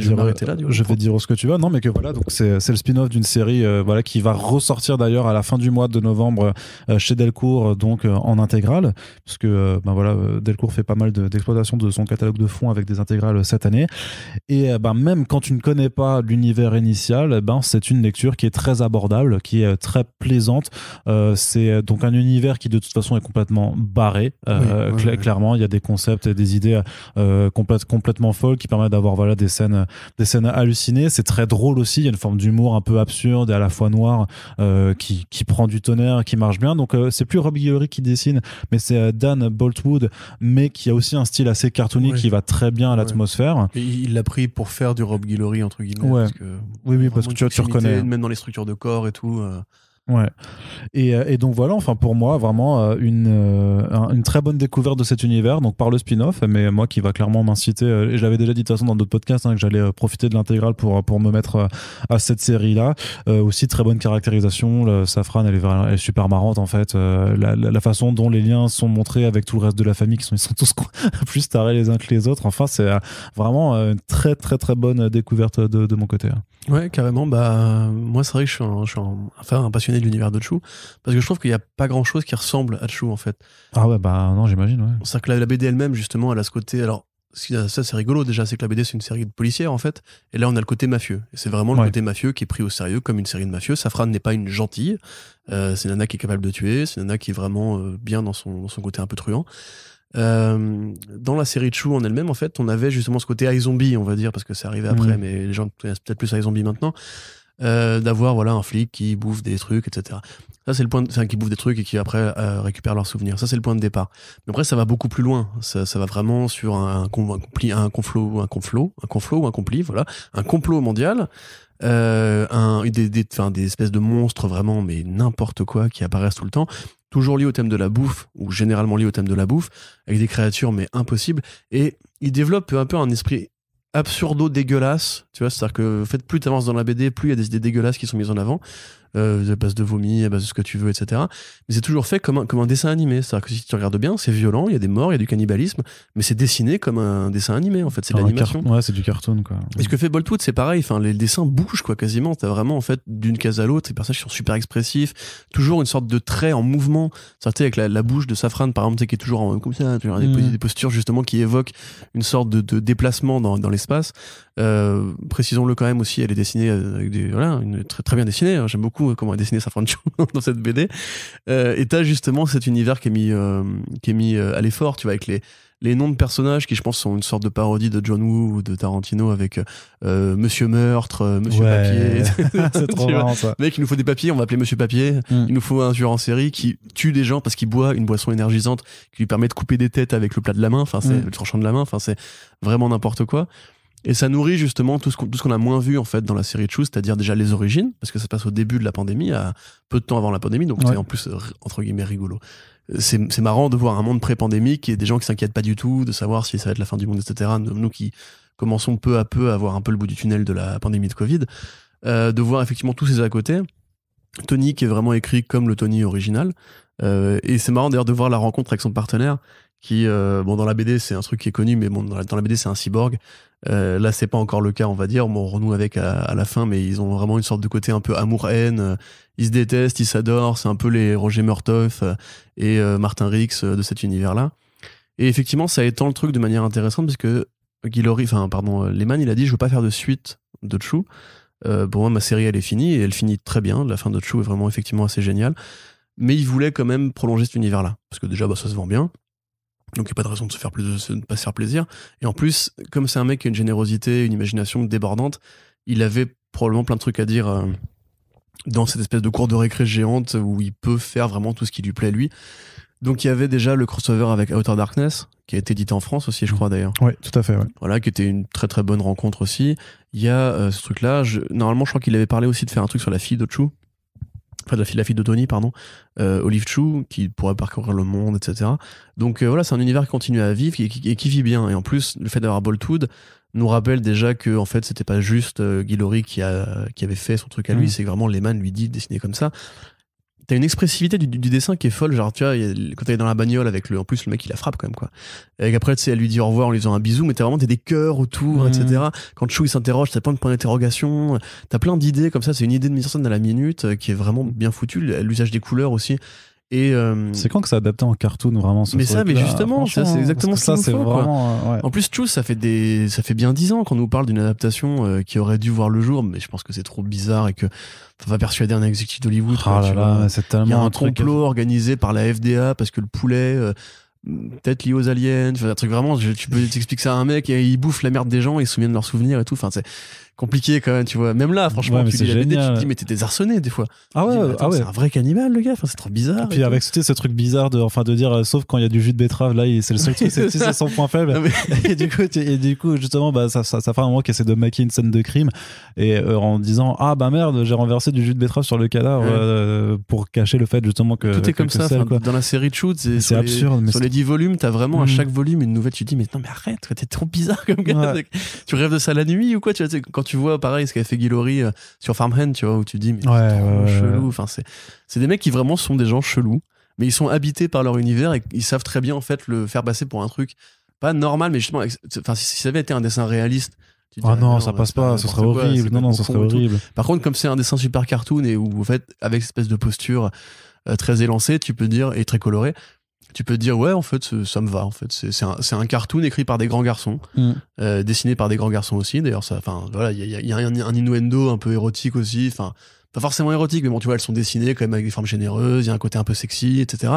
vais dire ce que tu veux. Non, mais que voilà, donc c'est le spin-off d'une série qui va ressortir d'ailleurs à la fin du mois de novembre chez Delcourt, donc en intégrale, parce que Delcourt fait pas mal d'exploitation de son catalogue de fonds avec des intégrales cette année. Et même quand tu ne connais pas l'univers initial, c'est une lecture qui est très abordable, qui est très plaisante. C'est donc un univers qui de toute façon est complètement barré. Clairement, il y a des concepts et des idées complètement folles qui permettent d'avoir des scènes hallucinées. C'est très drôle aussi, il y a une forme d'humour un peu absurde et à la fois noir qui prend du tonnerre, qui marche bien. Donc c'est plus Rob Guillory qui dessine, mais c'est Dan Boltwood, mais qui a aussi un style assez cartoony qui va très bien à l'atmosphère. Et il l'a pris pour faire du Rob Guillory entre guillemets. Parce que parce que tu reconnais même dans les structures de corps et tout. Ouais. Et donc voilà, enfin pour moi vraiment une très bonne découverte de cet univers, donc par le spin-off, mais moi qui va clairement m'inciter, et je l'avais déjà dit de toute façon dans d'autres podcasts, que j'allais profiter de l'intégrale pour me mettre à cette série là. Aussi très bonne caractérisation, Safran elle est super marrante en fait, la façon dont les liens sont montrés avec tout le reste de la famille, ils sont tous plus tarés les uns que les autres. Enfin c'est vraiment une très très très bonne découverte de mon côté. Ouais, carrément. Moi c'est vrai que je suis un passionné de l'univers de Chou, parce que je trouve qu'il n'y a pas grand chose qui ressemble à Chou en fait. Ah ouais, non, j'imagine, ouais. C'est-à-dire que la BD elle-même, justement, elle a ce côté. Alors, ça c'est rigolo déjà, c'est que la BD c'est une série de policière en fait, et là on a le côté mafieux. Et c'est vraiment le côté mafieux qui est pris au sérieux comme une série de mafieux. Safran n'est pas une gentille, c'est une nana qui est capable de tuer, c'est une nana qui est vraiment bien dans son côté un peu truand. Dans la série de Chou en elle-même, en fait, on avait justement ce côté iZombie, on va dire, parce que c'est arrivé après, mais les gens connaissent peut-être plus iZombie maintenant. D'avoir un flic qui bouffe des trucs, etc. Ça c'est le point qui bouffe des trucs et qui après récupère leurs souvenirs. Ça c'est le point de départ. Mais après ça va beaucoup plus loin. Ça va vraiment sur un complot mondial, des espèces de monstres vraiment, mais n'importe quoi, qui apparaissent tout le temps. Toujours lié au thème de la bouffe, ou généralement lié au thème de la bouffe, avec des créatures mais impossibles. Et il développe peu à peu un esprit absurdo dégueulasses, tu vois, c'est-à-dire que en fait, plus tu avances dans la BD, plus il y a des idées dégueulasses qui sont mises en avant, à base de vomi, à base de ce que tu veux, etc. Mais c'est toujours fait comme un dessin animé, c'est-à-dire que si tu regardes bien, c'est violent, il y a des morts, il y a du cannibalisme, mais c'est dessiné comme un dessin animé, en fait, c'est de l'animation. Ouais, c'est du cartoon, quoi. Et ce que fait Boltwood, c'est pareil, enfin, les dessins bougent, quoi, quasiment, t'as vraiment, en fait, d'une case à l'autre, les personnages qui sont super expressifs, toujours une sorte de trait en mouvement, c'est-à-dire avec la bouche de Safran, par exemple, qui est toujours comme ça, tu vois, des postures, justement, qui évoquent une sorte de déplacement dans l'espace. Précisons-le quand même aussi, elle est dessinée avec très, très bien dessinée, hein. J'aime beaucoup comment elle est dessinée Safran Chu dans cette BD. Et t'as justement cet univers qui est mis à l'effort, tu vois, avec les noms de personnages qui, je pense, sont une sorte de parodie de John Woo ou de Tarantino avec Monsieur Meurtre, Monsieur Papier. C'est trop marrant, ça. Mec, il nous faut des papiers, on va appeler Monsieur Papier. Il nous faut un tueur en série qui tue des gens parce qu'il boit une boisson énergisante qui lui permet de couper des têtes avec le plat de la main, enfin, c'est le tranchant de la main, enfin, c'est vraiment n'importe quoi. Et ça nourrit justement tout ce qu'on a moins vu en fait dans la série Chu, c'est-à-dire déjà les origines, parce que ça se passe au début de la pandémie, à peu de temps avant la pandémie, donc c'est en plus entre guillemets rigolo. C'est marrant de voir un monde pré-pandémique et des gens qui s'inquiètent pas du tout, de savoir si ça va être la fin du monde, etc. Nous qui commençons peu à peu à voir un peu le bout du tunnel de la pandémie de Covid, de voir effectivement tous ces à côté. Tony qui est vraiment écrit comme le Tony original, et c'est marrant d'ailleurs de voir la rencontre avec son partenaire qui, bon, dans la BD c'est un truc qui est connu, mais bon, dans la BD c'est un cyborg. Là c'est pas encore le cas, on va dire, bon, on renoue avec à la fin, mais ils ont vraiment une sorte de côté un peu amour-haine, ils se détestent, ils s'adorent, c'est un peu les Roger Murtaugh et Martin Rix de cet univers-là. Et effectivement ça étend le truc de manière intéressante, parce que Lehman il a dit je veux pas faire de suite de Chu. Pour moi ma série elle est finie, et elle finit très bien, la fin de Chu est vraiment effectivement assez géniale, mais il voulait quand même prolonger cet univers-là, parce que déjà ça se vend bien. Donc il n'y a pas de raison de ne pas se faire plaisir. Et en plus, comme c'est un mec qui a une générosité, une imagination débordante, il avait probablement plein de trucs à dire dans cette espèce de cour de récré géante où il peut faire vraiment tout ce qui lui plaît lui. Donc il y avait déjà le crossover avec Outer Darkness, qui a été édité en France aussi, je crois d'ailleurs. Oui, tout à fait. Ouais. Voilà, qui était une très très bonne rencontre aussi. Il y a ce truc-là. Normalement, je crois qu'il avait parlé aussi de faire un truc sur la fille de Chu. Enfin, la fille de Tony, pardon, Olive Chu, qui pourrait parcourir le monde, etc. Donc voilà, c'est un univers qui continue à vivre et qui vit bien. Et en plus, le fait d'avoir Boltwood nous rappelle déjà que en fait, c'était pas juste Guy Laurie qui avait fait son truc à lui, c'est vraiment Lehman lui dit de dessiner comme ça. T'as une expressivité du dessin qui est folle, genre tu vois, quand t'es dans la bagnole avec en plus le mec il la frappe quand même, quoi. Et après tu sais, elle lui dit au revoir en lui faisant un bisou, mais t'as des cœurs autour, etc. Quand Chu il s'interroge, t'as plein de points d'interrogation, t'as plein d'idées comme ça, c'est une idée de mise en scène à la minute qui est vraiment bien foutue, l'usage des couleurs aussi. Et c'est quand que ça adapté en cartoon vraiment ce mais ça, mais justement, ça, c'est exactement ce qu'il nous faut, vraiment, ouais. En plus, Chu, ça fait bien 10 ans qu'on nous parle d'une adaptation qui aurait dû voir le jour, mais je pense que c'est trop bizarre et que ça va persuader un exécutif d'Hollywood. C'est tellement il y a un complot organisé par la FDA parce que le poulet, peut-être lié aux aliens, un truc vraiment, tu peux t'expliquer ça à un mec et il bouffe la merde des gens, ils se souviennent de leurs souvenirs et tout. Enfin, c'est compliqué quand même, tu vois. Même là, franchement, tu lis la BD, tu te dis, mais t'es désarçonné des fois. Ah ouais, c'est un vrai cannibale, le gars. Enfin, c'est trop bizarre. Et puis avec ce truc bizarre de dire, sauf quand il y a du jus de betterave, là, c'est le seul truc, c'est son point faible. Et du coup, justement, ça fait un moment qu'il essaie de maquiller une scène de crime et en disant, ah bah merde, j'ai renversé du jus de betterave sur le cadavre pour cacher le fait justement que tout est comme ça. Dans la série de Shoot, c'est absurde. Sur les 10 volumes, t'as vraiment à chaque volume une nouvelle. Tu te dis, mais non, mais arrête, t'es trop bizarre comme gars. Ouais. Tu rêves de ça la nuit ou quoi? Tu vois, quand tu vois pareil ce qu'avait fait Guy Laurie sur Farmhand, tu vois, où tu te dis, mais c'est trop chelou. Enfin, c'est des mecs qui vraiment sont des gens chelous, mais ils sont habités par leur univers et ils savent très bien en fait le faire passer pour un truc pas normal, mais justement, enfin, si ça avait été un dessin réaliste. Ah non, ça passe pas, ce serait horrible. Non, ça serait horrible. Par contre, comme c'est un dessin super cartoon et où en fait, avec cette espèce de posture très élancée, tu peux dire, et très colorée, tu peux te dire, ouais, en fait, ça me va, en fait. C'est un cartoon écrit par des grands garçons, dessiné par des grands garçons aussi. D'ailleurs, voilà, il y a un innuendo un peu érotique aussi, enfin, pas forcément érotique, mais bon, tu vois, elles sont dessinées quand même avec des formes généreuses, il y a un côté un peu sexy, etc.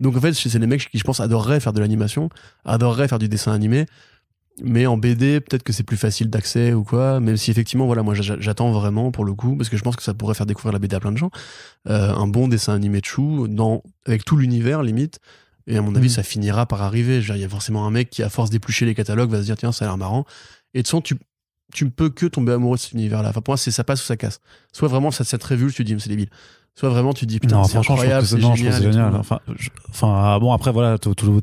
Donc, en fait, c'est des mecs qui, je pense, adoreraient faire de l'animation, adoreraient faire du dessin animé. Mais en BD, peut-être que c'est plus facile d'accès ou quoi, même si effectivement, voilà, moi j'attends vraiment pour le coup, parce que je pense que ça pourrait faire découvrir la BD à plein de gens, un bon dessin animé de Chu, avec tout l'univers limite, et à mon avis ça finira par arriver. Il y a forcément un mec qui, à force d'éplucher les catalogues, va se dire tiens, ça a l'air marrant, et de toute façon tu ne peux que tomber amoureux de cet univers-là. Enfin, pour moi, ça passe ou ça casse. Soit vraiment ça te révulse, tu te dis mais c'est débile, Soit vraiment tu te dis putain, c'est incroyable, c'est génial. Je trouve que c'est génial. Bon, après voilà,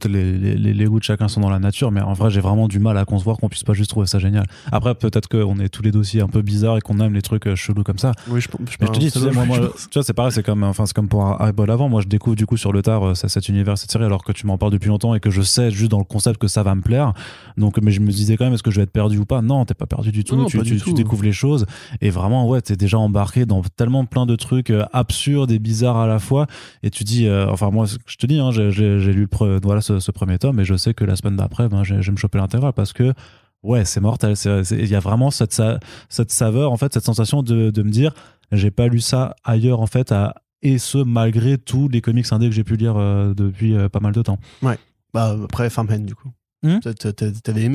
les goûts de chacun sont dans la nature, mais en vrai j'ai vraiment du mal à concevoir qu'on puisse pas juste trouver ça génial. Après peut-être qu'on est tous les dossiers un peu bizarres et qu'on aime les trucs chelous comme ça. Oui, je te dis, tu vois, c'est pareil, c'est comme pour Harry Potter avant. Moi je découvre du coup sur le tard cet univers, cette série, alors que tu m'en parles depuis longtemps et que je sais juste dans le concept que ça va me plaire. Donc, mais je me disais quand même, est-ce que je vais être perdu ou pas? Non, t'es pas perdu du tout. Tu découvres les choses et vraiment ouais, t'es déjà embarqué dans tellement plein de trucs absurdes et bizarres à la fois, et tu dis moi je te dis j'ai lu ce premier tome et je sais que la semaine d'après je vais me choper l'intégrale parce que ouais, c'est mortel. Il y a vraiment cette saveur, en fait, cette sensation de me dire j'ai pas lu ça ailleurs en fait, et ce malgré tous les comics indés que j'ai pu lire depuis pas mal de temps. Ouais, bah après Farmhand du coup. Tu avais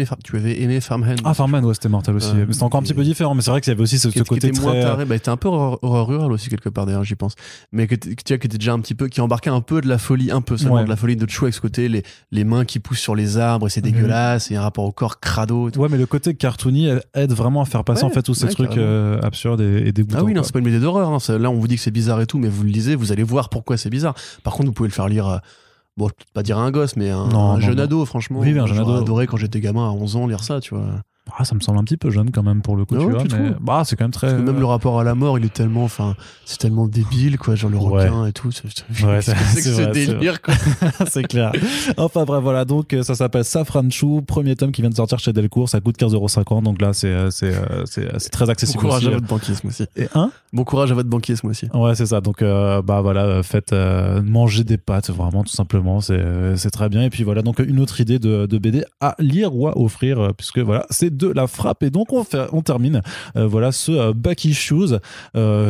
aimé Farmhand. Ah, Farmhand, ouais, c'était mortel aussi. Mais c'était encore un petit peu différent, mais c'est vrai qu'il y avait aussi ce côté très... moins taré. Bah, t'es un peu horreur rurale aussi, quelque part, d'ailleurs, j'y pense. Mais qui était déjà un petit peu, qui embarquait un peu de la folie, un peu seulement de la folie de Chou avec ce côté, les mains qui poussent sur les arbres, et c'est dégueulasse, et un rapport au corps crado. Et tout. Ouais, mais le côté cartoony aide vraiment à faire passer en fait tous ces trucs absurdes et dégoûtants. Ah oui, non, c'est pas une BD d'horreur. Hein. Là, on vous dit que c'est bizarre et tout, mais vous le lisez, vous allez voir pourquoi c'est bizarre. Par contre, vous pouvez le faire lire. Bon, je peux pas dire un gosse, mais un jeune ado, franchement. Oui, un jeune ado. J'aurais adoré quand j'étais gamin à 11 ans lire ça, tu vois. Ah, ça me semble un petit peu jeune quand même pour le coup, tu vois. Mais c'est quand même très. Parce que même le rapport à la mort, il est tellement, c'est tellement débile, quoi. Genre le requin et tout. Ouais, c'est ce délire, quoi. C'est clair. Enfin bref, voilà. Donc ça s'appelle Safran Chou, premier tome qui vient de sortir chez Delcourt. Ça coûte 15,50 €. Donc là, c'est très accessible. Bon courage à votre banquisme aussi. Et bon courage à votre banquisme aussi. Ouais, c'est ça. Donc voilà, faites manger des pâtes, vraiment, tout simplement. C'est très bien. Et puis voilà, donc une autre idée de BD à lire ou à offrir, puisque voilà, c'est de la frappe. Et donc on termine ce Back Issues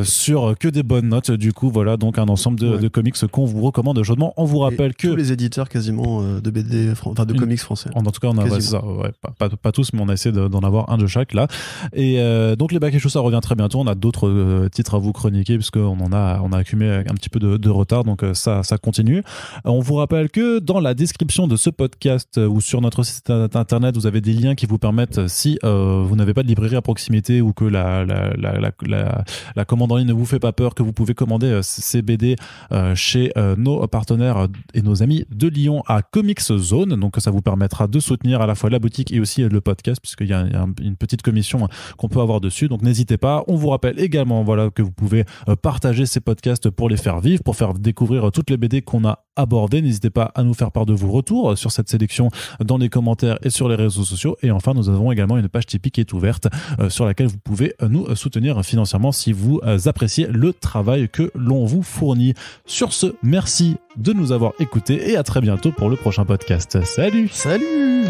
sur que des bonnes notes. Du coup, voilà, donc un ensemble de comics qu'on vous recommande chaudement. On vous rappelle que tous les éditeurs quasiment de BD, de comics français. En tout cas, on a c'est ça, pas tous, mais on a essayé d'en avoir un de chaque là. Et donc les Back Issues, ça revient très bientôt. On a d'autres titres à vous chroniquer puisqu'on on a accumulé un petit peu de retard, donc ça continue. On vous rappelle que dans la description de ce podcast ou sur notre site internet, vous avez des liens qui vous permettent, si vous n'avez pas de librairie à proximité ou que la commande en ligne ne vous fait pas peur, que vous pouvez commander ces BD chez nos partenaires et nos amis de Lyon à Comics Zone. Donc ça vous permettra de soutenir à la fois la boutique et aussi le podcast, puisqu'il y a une petite commission qu'on peut avoir dessus. Donc n'hésitez pas. On vous rappelle également que vous pouvez partager ces podcasts pour les faire vivre, pour faire découvrir toutes les BD qu'on a abordées. N'hésitez pas à nous faire part de vos retours sur cette sélection dans les commentaires et sur les réseaux sociaux. Et enfin, nous avons également une page Tipeee qui est ouverte sur laquelle vous pouvez nous soutenir financièrement si vous appréciez le travail que l'on vous fournit. Sur ce, merci de nous avoir écoutés et à très bientôt pour le prochain podcast. Salut! Salut!